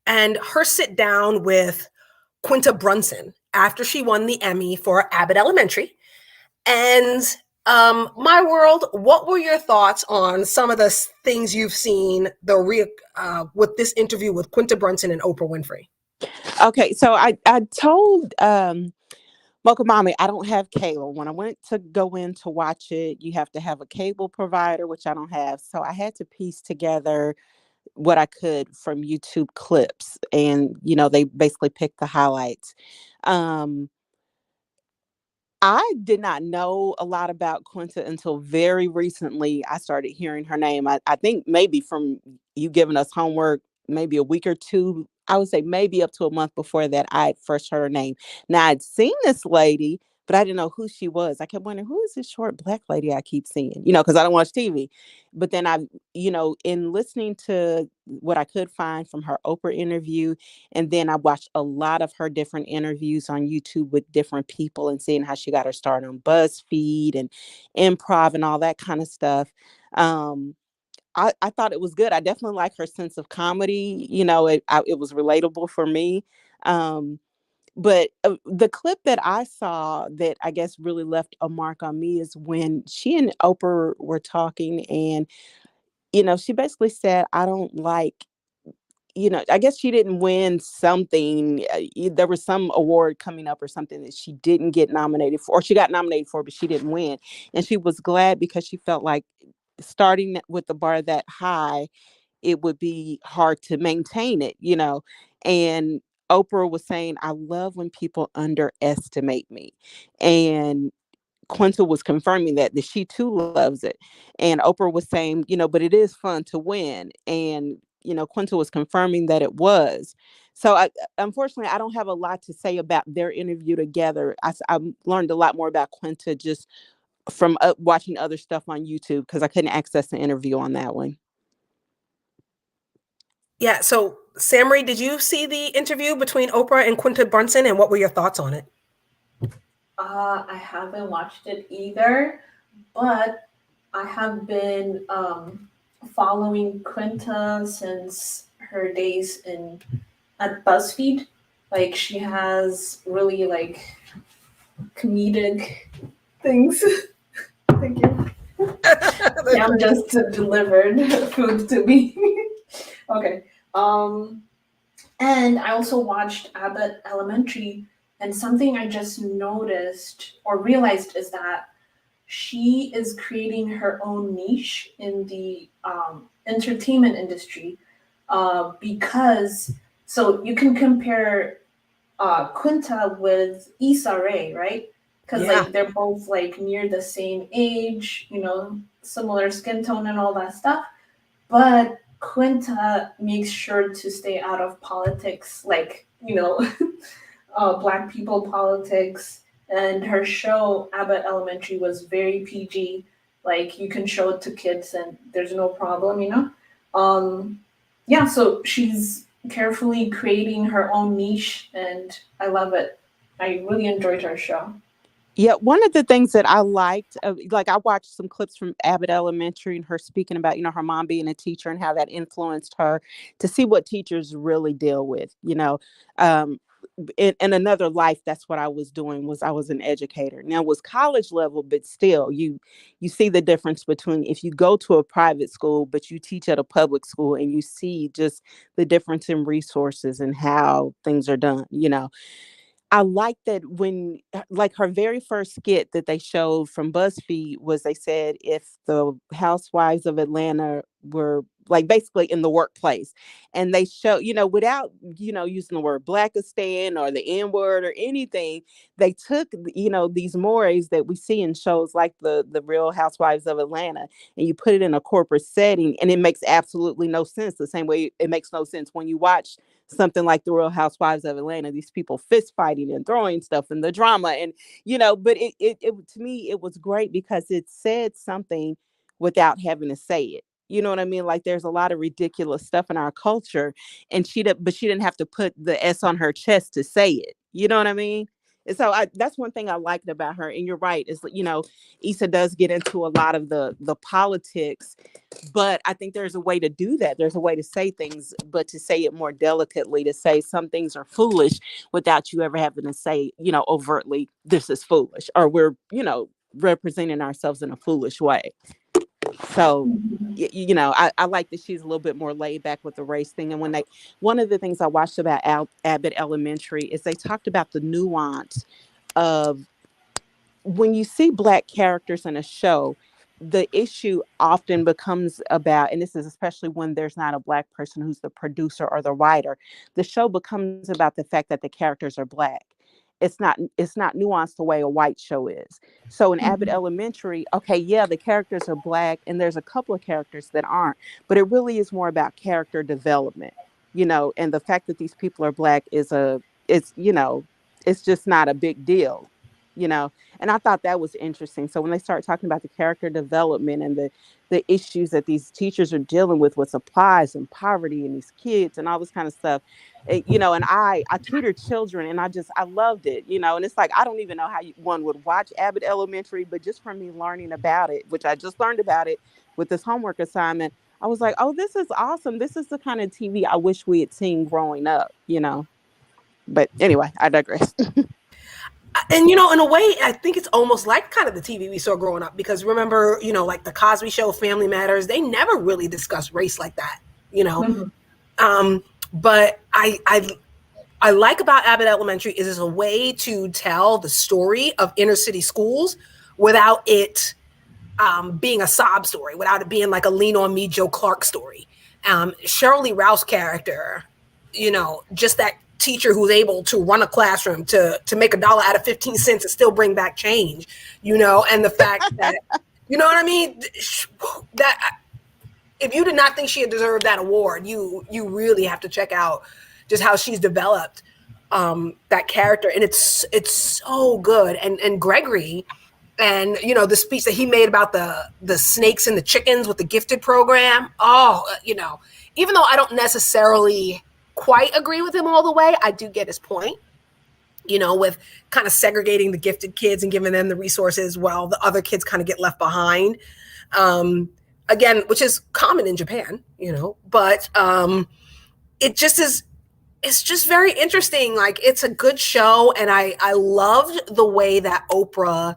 and her sit down with Quinta Brunson after she won the Emmy for Abbott Elementary. And My World, what were your thoughts on some of the things you've seen with this interview with Quinta Brunson and Oprah Winfrey? Okay, so I told Mocha Mommy, I don't have cable. When I went to go in to watch it, you have to have a cable provider, which I don't have. So I had to piece together what I could from YouTube clips. And, they basically picked the highlights. I did not know a lot about Quinta until very recently. I started hearing her name. I think maybe from you giving us homework, maybe a week or two. I would say maybe up to a month before that, I had first heard her name. Now, I'd seen this lady, but I didn't know who she was. I kept wondering, who is this short Black lady I keep seeing? Because I don't watch TV. But then in listening to what I could find from her Oprah interview, and then I watched a lot of her different interviews on YouTube with different people and seeing how she got her start on BuzzFeed and improv and all that kind of stuff. I thought it was good. I definitely like her sense of comedy. It was relatable for me. But the clip that I saw that I guess really left a mark on me is when she and Oprah were talking, and, she basically said, I don't like, I guess she didn't win something. There was some award coming up or something that she didn't get nominated for, or she got nominated for, but she didn't win. And she was glad because she felt like starting with the bar that high, it would be hard to maintain it, And Oprah was saying, I love when people underestimate me. And Quinta was confirming that she too loves it. And Oprah was saying, but it is fun to win. And, Quinta was confirming that it was. So unfortunately, I don't have a lot to say about their interview together. I learned a lot more about Quinta just from watching other stuff on YouTube because I couldn't access the interview on that one. Yeah. So, Samri, did you see the interview between Oprah and Quinta Brunson, and what were your thoughts on it? I haven't watched it either, but I have been following Quinta since her days at BuzzFeed. Like she has really like comedic things. Thank you. Sam just delivered food to me. Okay. And I also watched Abbott Elementary, and something I just noticed or realized is that she is creating her own niche in the entertainment industry because so you can compare Quinta with Issa Rae, right? Because like they're both like near the same age, similar skin tone and all that stuff. But Quinta makes sure to stay out of politics, like Black people politics. And her show Abbott Elementary was very PG. Like you can show it to kids and there's no problem. Yeah, so she's carefully creating her own niche, and I love it. I really enjoyed her show. Yeah, one of the things that I liked, like I watched some clips from Abbott Elementary and her speaking about, her mom being a teacher and how that influenced her to see what teachers really deal with, in another life. That's what I was doing, was I was an educator. Now it was college level, but still you see the difference between if you go to a private school, but you teach at a public school, and you see just the difference in resources and how things are done. I like that when, like her very first skit that they showed from BuzzFeed was, they said if the housewives of Atlanta were like basically in the workplace, and they show, without, using the word Blackistan or the N word or anything, they took, these mores that we see in shows like the Real Housewives of Atlanta, and you put it in a corporate setting, and it makes absolutely no sense. The same way it makes no sense when you watch something like the Real Housewives of Atlanta, these people fist fighting and throwing stuff and the drama. And, but it to me, it was great because it said something without having to say it. You know what I mean? Like there's a lot of ridiculous stuff in our culture, and but she didn't have to put the S on her chest to say it. You know what I mean? And so that's one thing I liked about her. And you're right, is, Issa does get into a lot of the politics, but I think there's a way to do that. There's a way to say things, but to say it more delicately, to say some things are foolish without you ever having to say, overtly, this is foolish, or we're, representing ourselves in a foolish way. So, I like that she's a little bit more laid back with the race thing. And one of the things I watched about Abbott Elementary is they talked about the nuance of when you see Black characters in a show, the issue often becomes about, and this is especially when there's not a Black person who's the producer or the writer, the show becomes about the fact that the characters are Black. It's not nuanced the way a white show is. So in Abbott Elementary, okay, yeah, the characters are Black, and there's a couple of characters that aren't, but it really is more about character development, and the fact that these people are Black it's just not a big deal, and I thought that was interesting. So when they start talking about the character development and the issues that these teachers are dealing with supplies and poverty and these kids and all this kind of stuff, and I tutored children, and I loved it, and it's like, I don't even know how one would watch Abbott Elementary, but just from me learning about it, which I just learned about it with this homework assignment, I was like, oh, this is awesome. This is the kind of TV I wish we had seen growing up, But anyway, I digress. And in a way, I think it's almost like kind of the TV we saw growing up, because remember, like the Cosby Show, Family Matters, they never really discussed race like that, But I like about Abbott Elementary is it's a way to tell the story of inner city schools without it being a sob story, without it being like a lean on me Joe Clark story. Sheryl Lee Ralph's character, just that teacher who's able to run a classroom to make $1 out of 15 cents and still bring back change, and the fact that, you know what I mean? That if you did not think she had deserved that award, you really have to check out just how she's developed that character. And it's so good. And Gregory, and the speech that he made about the snakes and the chickens with the gifted program. Even though I don't necessarily quite agree with him all the way, I do get his point, with kind of segregating the gifted kids and giving them the resources while the other kids kind of get left behind. Again, which is common in Japan, but it just is, it's just very interesting. Like, it's a good show. And I loved the way that Oprah,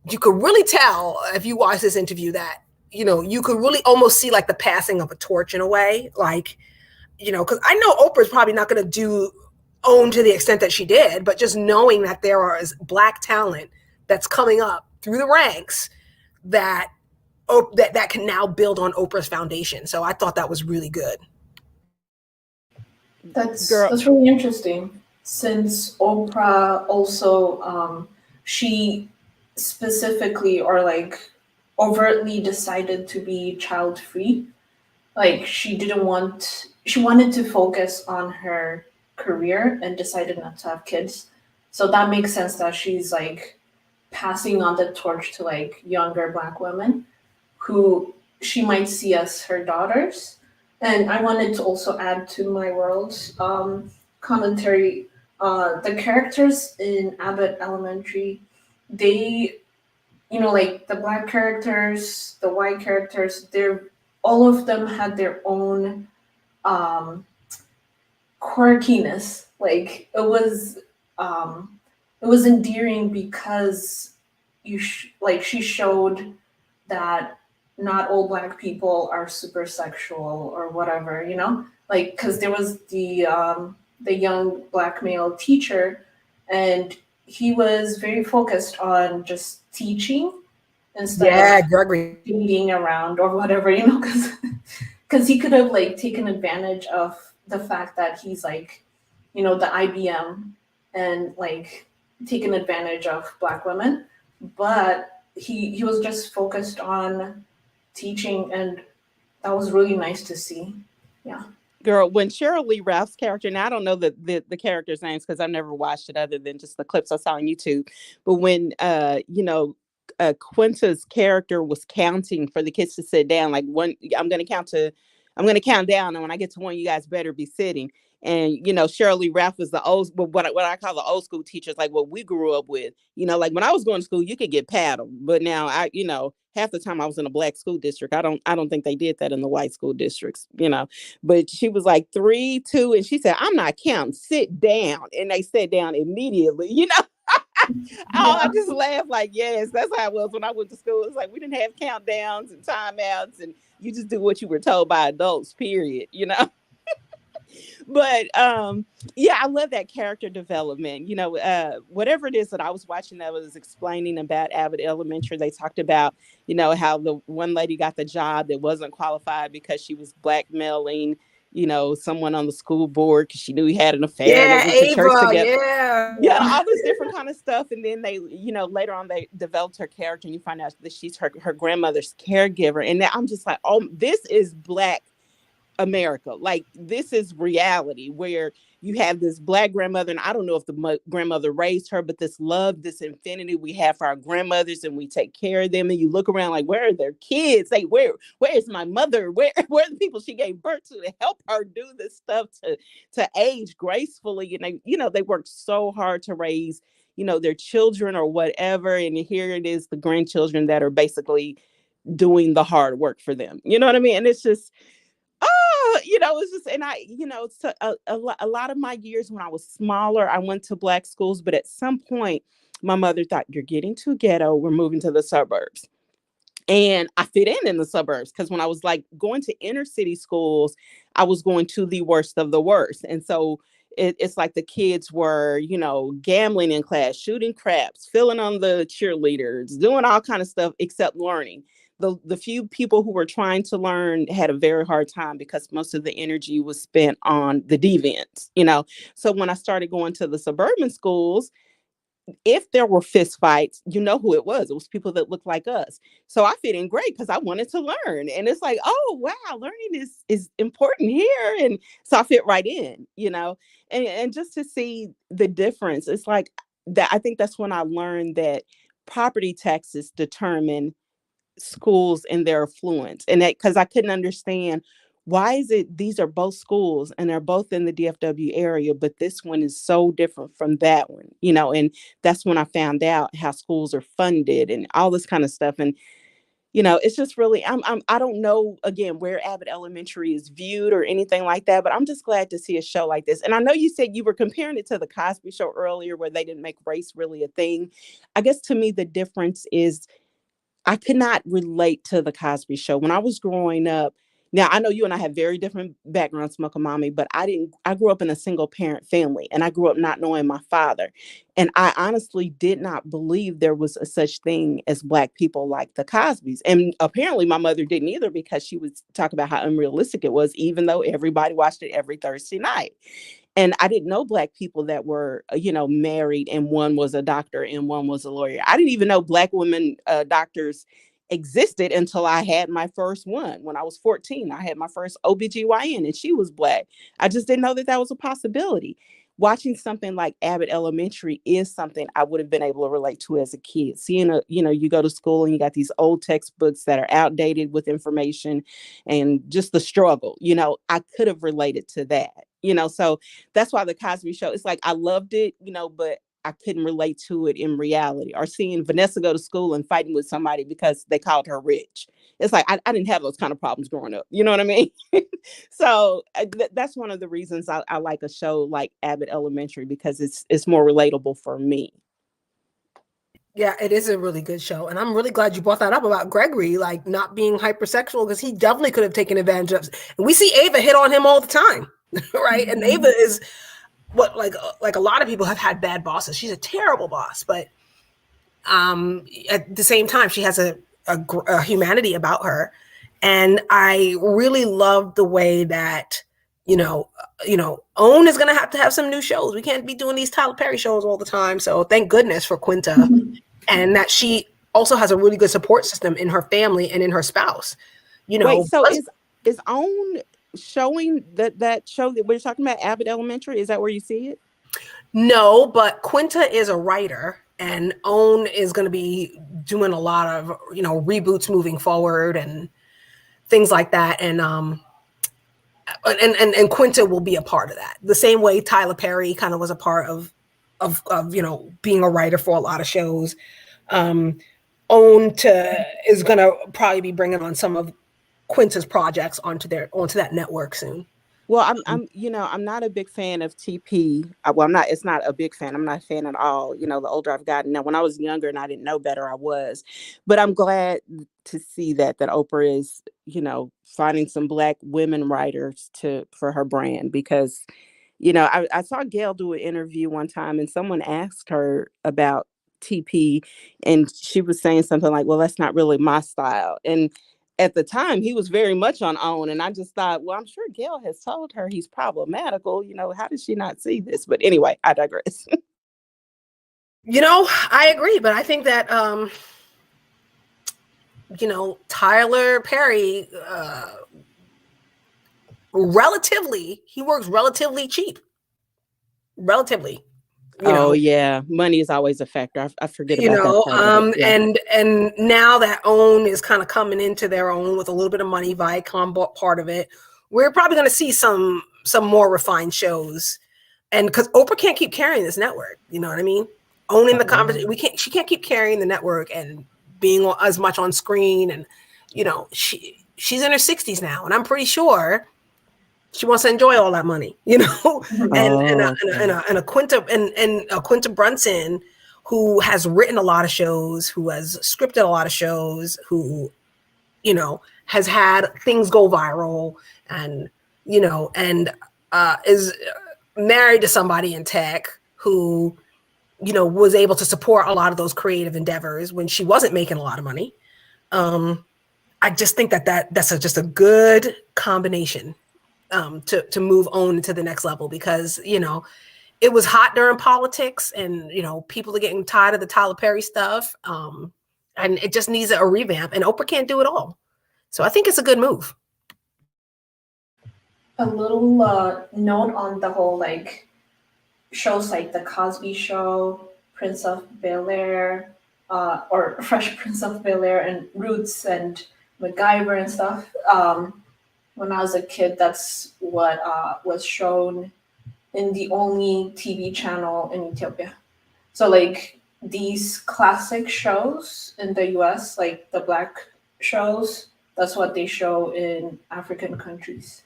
you could really tell if you watch this interview that, you could really almost see like the passing of a torch in a way. Like, because I know Oprah's probably not going to own to the extent that she did, but just knowing that there is Black talent that's coming up through the ranks that can now build on Oprah's foundation. So I thought that was really good. That's really interesting, since Oprah also she specifically or like overtly decided to be child free. Like, she wanted to focus on her career and decided not to have kids. So that makes sense that she's like passing on the torch to like younger Black women who she might see as her daughters. And I wanted to also add to my world's commentary, the characters in Abbott Elementary, they, like the Black characters, the white characters, all of them had their own quirkiness. Like, it was endearing because she showed that not all Black people are super sexual or whatever, like, because there was the young Black male teacher, and he was very focused on just teaching instead of Gregory being around or whatever, because he could have like taken advantage of the fact that he's like, the IBM, and like taken advantage of Black women, but he was just focused on teaching, and that was really nice to see. Yeah. Girl, when Sheryl Lee Ralph's character, and I don't know the characters' names because I've never watched it other than just the clips I saw on YouTube, but when Quinta's character was counting for the kids to sit down, like, I'm gonna count down, and when I get to one, you guys better be sitting. And Sheryl Lee Ralph was the old, what I call the old school teachers, like what we grew up with. Like when I was going to school, you could get paddled, but now half the time I was in a Black school district. I don't think they did that in the white school districts, But she was like 3, 2, and she said, "I'm not counting. Sit down," and they sat down immediately. I just laughed like, yes, that's how it was when I went to school. It's like we didn't have countdowns and timeouts, and you just do what you were told by adults, period. But I love that character development. Whatever it is that I was watching that was explaining about Abbott Elementary, they talked about, how the one lady got the job that wasn't qualified because she was blackmailing, someone on the school board because she knew he had an affair. Yeah, Ava, yeah, all this different kind of stuff. And then they, later on they developed her character, and you find out that she's her grandmother's caregiver. And I'm just like, oh, this is Black America. Like, this is reality where you have this Black grandmother, and I don't know if the grandmother raised her, but this love, this infinity we have for our grandmothers, and we take care of them. And you look around like, where are their kids? Like, where is my mother? Where are the people she gave birth to help her do this stuff to age gracefully? And they worked so hard to raise, their children or whatever. And here it is, the grandchildren that are basically doing the hard work for them. You know what I mean? And it's just, it's just, and it's a lot of my years when I was smaller, I went to Black schools, but at some point my mother thought, you're getting too ghetto. We're moving to the suburbs. And I fit in the suburbs because when I was like going to inner city schools, I was going to the worst of the worst. And so it's like the kids were, gambling in class, shooting craps, filling on the cheerleaders, doing all kind of stuff except learning. The few people who were trying to learn had a very hard time because most of the energy was spent on the deviants, So when I started going to the suburban schools, if there were fist fights, you know who it was. It was people that looked like us. So I fit in great because I wanted to learn. And it's like, oh, wow, learning is important here. And so I fit right in, and just to see the difference, it's like that. I think that's when I learned that property taxes determine schools and their affluence. And that because I couldn't understand, why is it these are both schools and they're both in the DFW area, but this one is so different from that one, and that's when I found out how schools are funded and all this kind of stuff. And it's just really, I don't know again where Abbott Elementary is viewed or anything like that, but I'm just glad to see a show like this. And I know you said you were comparing it to the Cosby Show earlier, where they didn't make race really a thing. I guess to me the difference is I could not relate to the Cosby Show when I was growing up. Now, I know you and I have very different backgrounds, Smoker Mommy, but I grew up in a single parent family, and I grew up not knowing my father. And I honestly did not believe there was a such thing as Black people like the Cosbys. And apparently my mother didn't either, because she would talk about how unrealistic it was, even though everybody watched it every Thursday night. And I didn't know Black people that were, married, and one was a doctor and one was a lawyer. I didn't even know Black women doctors existed until I had my first one. When I was 14, I had my first OBGYN, and she was Black. I just didn't know that was a possibility. Watching something like Abbott Elementary is something I would have been able to relate to as a kid. Seeing you go to school and you got these old textbooks that are outdated with information and just the struggle, I could have related to that, so that's why the Cosby Show, it's like, I loved it, but I couldn't relate to it in reality. Or seeing Vanessa go to school and fighting with somebody because they called her rich. It's like, I didn't have those kind of problems growing up. You know what I mean? So that's one of the reasons I like a show like Abbott Elementary, because it's more relatable for me. Yeah, it is a really good show. And I'm really glad you brought that up about Gregory, like not being hypersexual, because he definitely could have taken advantage of. And we see Ava hit on him all the time, right? And Ava is what like a lot of people have had bad bosses. She's a terrible boss, but at the same time, she has a humanity about her. And I really love the way that, OWN is going to have some new shows. We can't be doing these Tyler Perry shows all the time. So thank goodness for Quinta, and that she also has a really good support system in her family and in her spouse. Wait, so is OWN showing that show that we're talking about, Abbott Elementary? Is that where you see it? No, but Quinta is a writer, and OWN is going to be doing a lot of reboots moving forward and things like that. And Quinta will be a part of that, the same way Tyler Perry kind of was a part of being a writer for a lot of shows. OWN is going to probably be bringing on some of Quinta's projects onto that network soon. Well, I'm not a big fan of TP. Well, I'm not. It's not a big fan. I'm not a fan at all. The older I've gotten. Now, when I was younger and I didn't know better, I was. But I'm glad to see that Oprah is, finding some Black women writers for her brand, because, I saw Gail do an interview one time, and someone asked her about TP, and she was saying something like, "Well, that's not really my style." And at the time, he was very much on OWN, and I just thought, well, I'm sure Gail has told her he's problematical. How does she not see this? But anyway, I digress. I agree, but I think that Tyler Perry he works relatively cheap. Relatively. Yeah, money is always a factor. I forget about that. Yeah. And now that OWN is kind of coming into their own with a little bit of money, Viacom bought part of it. We're probably going to see some more refined shows, and because Oprah can't keep carrying this network, you know what I mean? Owning the conversation, she can't keep carrying the network and being as much on screen, and she's in her 60s now, and I'm pretty sure she wants to enjoy all that money, and a Quinta Brunson, who has written a lot of shows, who has scripted a lot of shows, who, has had things go viral, and is married to somebody in tech who, was able to support a lot of those creative endeavors when she wasn't making a lot of money. I just think that's just a good combination to move OWN to the next level, because, it was hot during politics, and, people are getting tired of the Tyler Perry stuff. And it just needs a revamp, and Oprah can't do it all. So I think it's a good move. A little note on the whole, like, shows like The Cosby Show, Prince of Bel-Air, or Fresh Prince of Bel-Air, and Roots and MacGyver and stuff. When I was a kid, that's what was shown in the only TV channel in Ethiopia. So like these classic shows in the US, like the Black shows, that's what they show in African countries.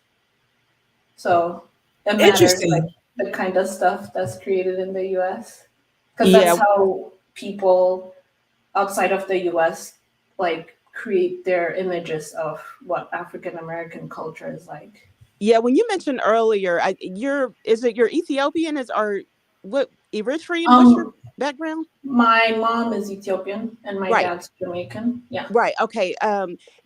So it matters, like, the kind of stuff that's created in the US. Because that's how people outside of the US like create their images of what African American culture is like. Yeah, when you mentioned earlier, you're Ethiopian, or what, Eritrean? What's your background? My mom is Ethiopian and my dad's Jamaican. Yeah. Right. Okay.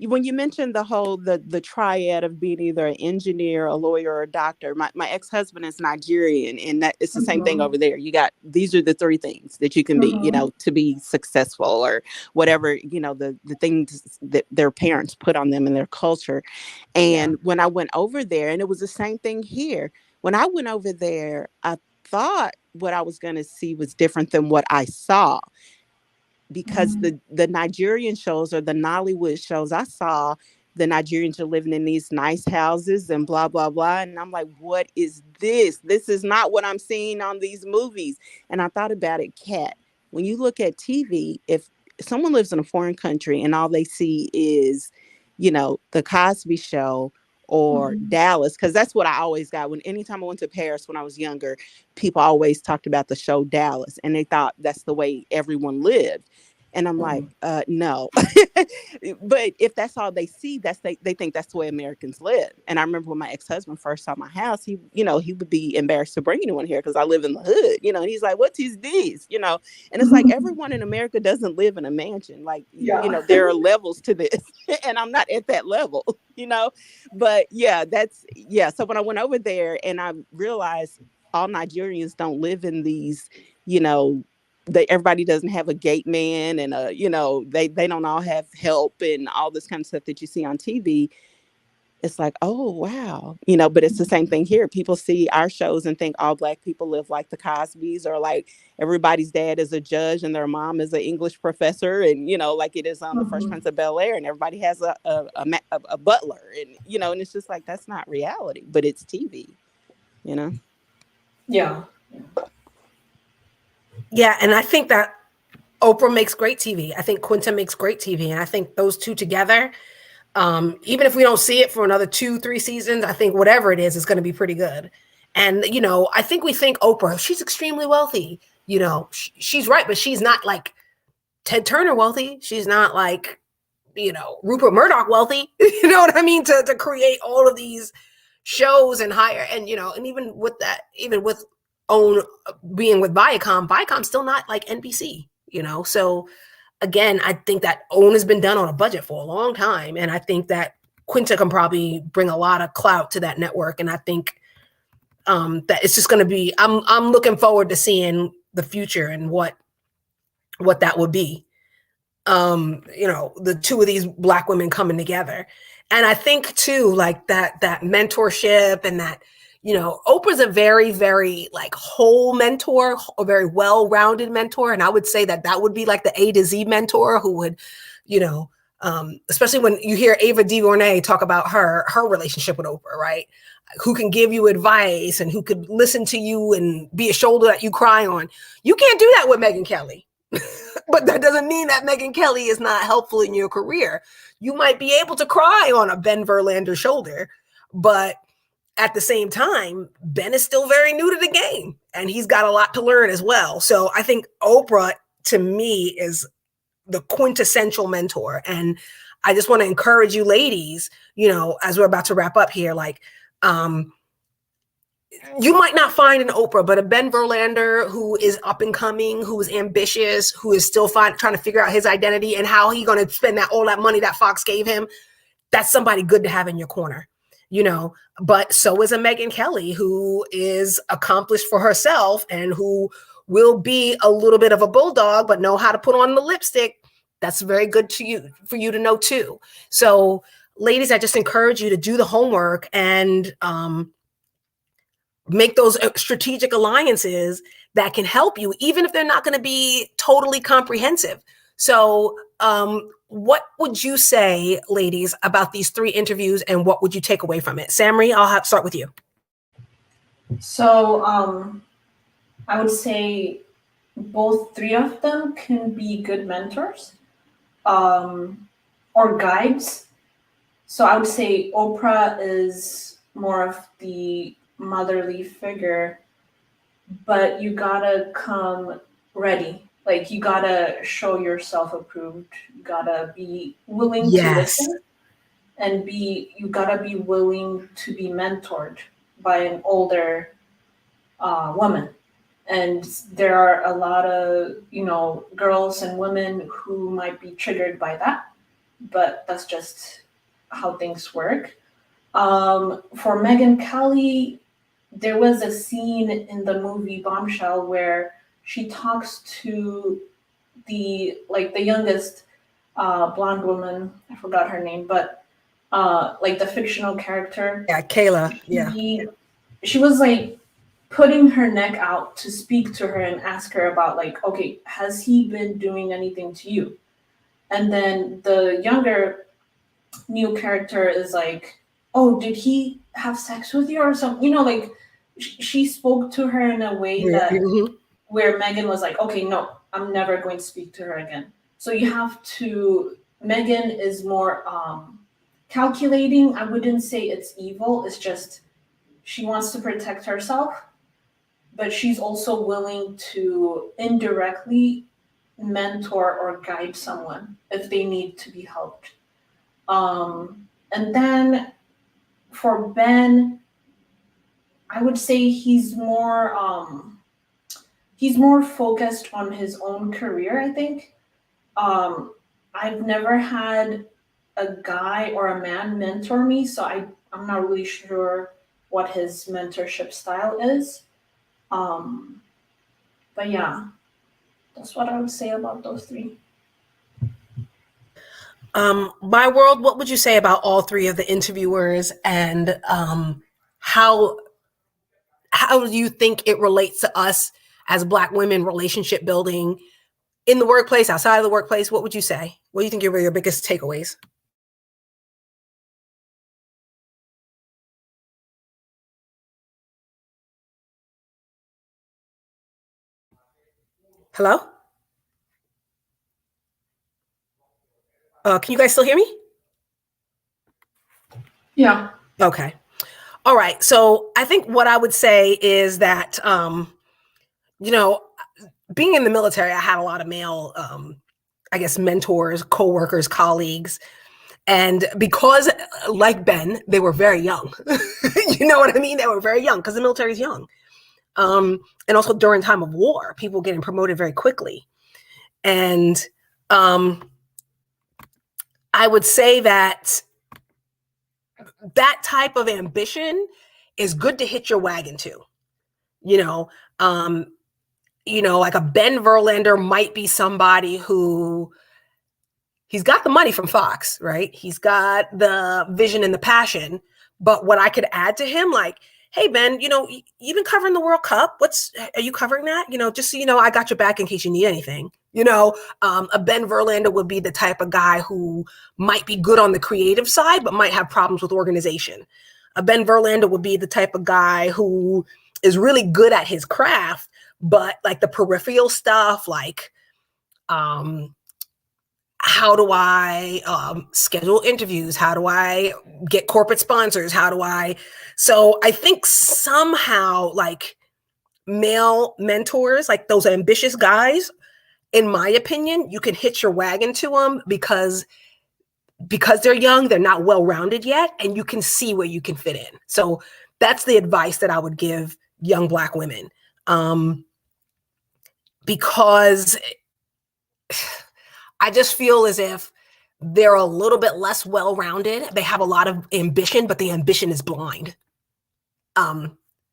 When you mentioned the triad of being either an engineer, a lawyer, or a doctor, my ex-husband is Nigerian, and that it's the same thing over there. These are the three things that you can be, to be successful, or whatever, the things that their parents put on them in their culture. And when I went over there, and it was the same thing here. When I went over there, I thought what I was going to see was different than what I saw, because the Nigerian shows, or the Nollywood shows, I saw the Nigerians are living in these nice houses and blah, blah, blah. And I'm like, what is this? This is not what I'm seeing on these movies. And I thought about it, Kat, when you look at TV, if someone lives in a foreign country and all they see is, the Cosby Show, or Dallas, because that's what I always got. Anytime I went to Paris when I was younger, people always talked about the show Dallas, and they thought that's the way everyone lived. And I'm like, no. But if that's all they see, they think that's the way Americans live. And I remember when my ex-husband first saw my house, he would be embarrassed to bring anyone here because I live in the hood, and he's like, what is this? And it's like, everyone in America doesn't live in a mansion. Like, there are levels to this, and I'm not at that level, but so when I went over there and I realized all Nigerians don't live in these, everybody doesn't have a gate man, and they don't all have help and all this kind of stuff that you see on TV. It's like, oh wow, but it's the same thing here. People see our shows and think all Black people live like the Cosbys, or like everybody's dad is a judge and their mom is an English professor, and like it is on the Fresh Prince of Bel-Air, and everybody has a butler, and and it's just like, that's not reality, but it's TV, Yeah, and I think that Oprah makes great TV. I think Quinta makes great TV, and I think those two together, even if we don't see it for another 2-3 seasons, I think whatever it is going to be pretty good. And I think we think Oprah, she's extremely wealthy. She's right, but she's not like Ted Turner wealthy. She's not like Rupert Murdoch wealthy. You know what I mean? To create all of these shows and hire, and and even with that, even with OWN being with Viacom's still not like NBC, so again, I think that OWN has been done on a budget for a long time, and I think that Quinta can probably bring a lot of clout to that network, and I think that it's just going to be, I'm looking forward to seeing the future and what that would be. The two of these Black women coming together, and I think too, like that mentorship, and that Oprah's a very, very like whole mentor, a very well-rounded mentor. And I would say that would be like the A to Z mentor who would, especially when you hear Ava DuVernay talk about her relationship with Oprah, right? Who can give you advice and who could listen to you and be a shoulder that you cry on. You can't do that with Megyn Kelly. But that doesn't mean that Megyn Kelly is not helpful in your career. You might be able to cry on a Ben Verlander shoulder, but at the same time, Ben is still very new to the game, and he's got a lot to learn as well. So I think Oprah, to me, is the quintessential mentor. And I just want to encourage you ladies, as we're about to wrap up here, like, you might not find an Oprah, but a Ben Verlander who is up and coming, who is ambitious, who is still trying to figure out his identity and how he's going to spend all that money that Fox gave him. That's somebody good to have in your corner, but so is a Megyn Kelly, who is accomplished for herself and who will be a little bit of a bulldog, but know how to put on the lipstick. That's very good for you to know too. So ladies, I just encourage you to do the homework and, make those strategic alliances that can help you, even if they're not going to be totally comprehensive. So, what would you say, ladies, about these 3 interviews, and what would you take away from it? Samri, I'll start with you. So, I would say both 3 of them can be good mentors, or guides. So I would say Oprah is more of the motherly figure, but you gotta come ready. Like, you gotta show yourself approved. You gotta be willing to listen, and you gotta be willing to be mentored by an older woman. And there are a lot of, girls and women who might be triggered by that, but that's just how things work. For Megyn Kelly, there was a scene in the movie Bombshell where she talks to the youngest blonde woman. I forgot her name, but the fictional character. Yeah, Kayla. Yeah. She was putting her neck out to speak to her and ask her about okay, has he been doing anything to you? And then the younger new character is oh, did he have sex with you or something? She spoke to her in a way that where Megyn was okay, no, I'm never going to speak to her again. So Megyn is more calculating. I wouldn't say it's evil. It's just she wants to protect herself, but she's also willing to indirectly mentor or guide someone if they need to be helped. And then for Ben, I would say he's more focused on his own career, I think. I've never had a guy or a man mentor me, so I'm not really sure what his mentorship style is. But yeah, that's what I would say about those 3. My world, what would you say about all 3 of the interviewers, and how do you think it relates to us as Black women, relationship building in the workplace, outside of the workplace? What would you say? What do you think are your biggest takeaways? Hello? Can you guys still hear me? Yeah. Okay. All right. So I think what I would say is that, being in the military, I had a lot of male, mentors, coworkers, colleagues. And because, like Ben, they were very young. You know what I mean? They were very young because the military is young. And also during time of war, people getting promoted very quickly. And I would say that type of ambition is good to hit your wagon to. Like a Ben Verlander might be somebody who he's got the money from Fox, right? He's got the vision and the passion. But what I could add to him, hey, Ben, you've been covering the World Cup. Are you covering that? Just so you know, I got your back in case you need anything. A Ben Verlander would be the type of guy who might be good on the creative side, but might have problems with organization. A Ben Verlander would be the type of guy who is really good at his craft, but the peripheral stuff, how do I schedule interviews? How do I get corporate sponsors? So I think somehow male mentors, those ambitious guys, in my opinion, you can hitch your wagon to them because they're young, they're not well-rounded yet, and you can see where you can fit in. So That's the advice that I would give young Black women. Because I just feel as if they're a little bit less well-rounded. They have a lot of ambition, but the ambition is blind.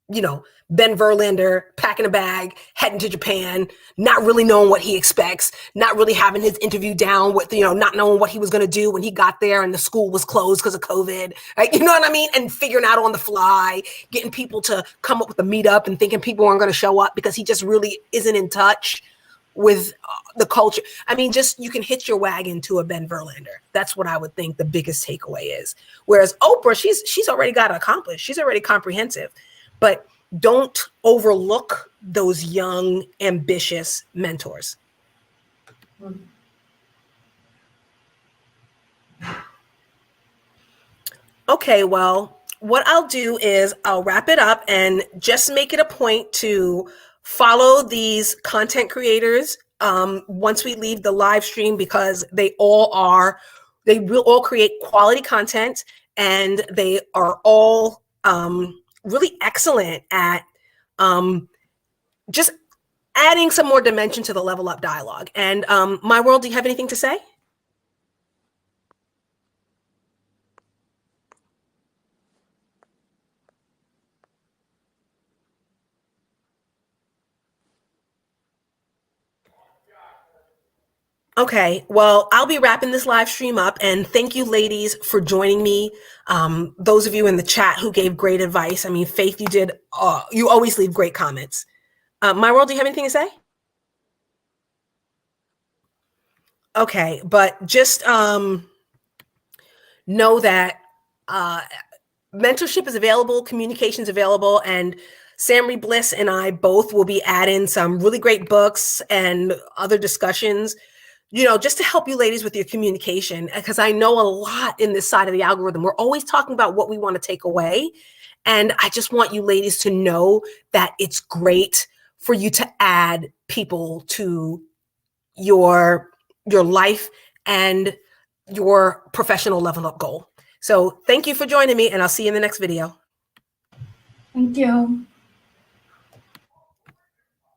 You know, Ben Verlander packing a bag, heading to Japan, not really knowing what he expects, not really having his interview down with, you know, not knowing what he was going to do when he got there and the school was closed because of COVID, right? You know what I mean? And figuring out on the fly, getting people to come up with a meetup and thinking people aren't going to show up because he just really isn't in touch with the culture. I mean, just you can hitch your wagon to a Ben Verlander. That's what I would think the biggest takeaway is. Whereas Oprah, she's already got it accomplished. She's already comprehensive. But don't overlook those young, ambitious mentors. Okay, well, what I'll do is I'll wrap it up and just make it a point to follow these content creators once we leave the live stream, because they will all create quality content, and they are all really excellent at just adding some more dimension to the Level Up dialogue. And My World, do you have anything to say? Okay, well, I'll be wrapping this live stream up, and thank you, ladies, for joining me. Those of you in the chat who gave great advice. I mean, Faith, you always leave great comments. My World, do you have anything to say? Okay, but just know that mentorship is available, communication is available, and Samri Bliss and I both will be adding some really great books and other discussions, you know, just to help you ladies with your communication, because I know a lot in this side of the algorithm. We're always talking about what we want to take away. And I just want you ladies to know that it's great for you to add people to your life and your professional level up goal. So thank you for joining me, and I'll see you in the next video. Thank you.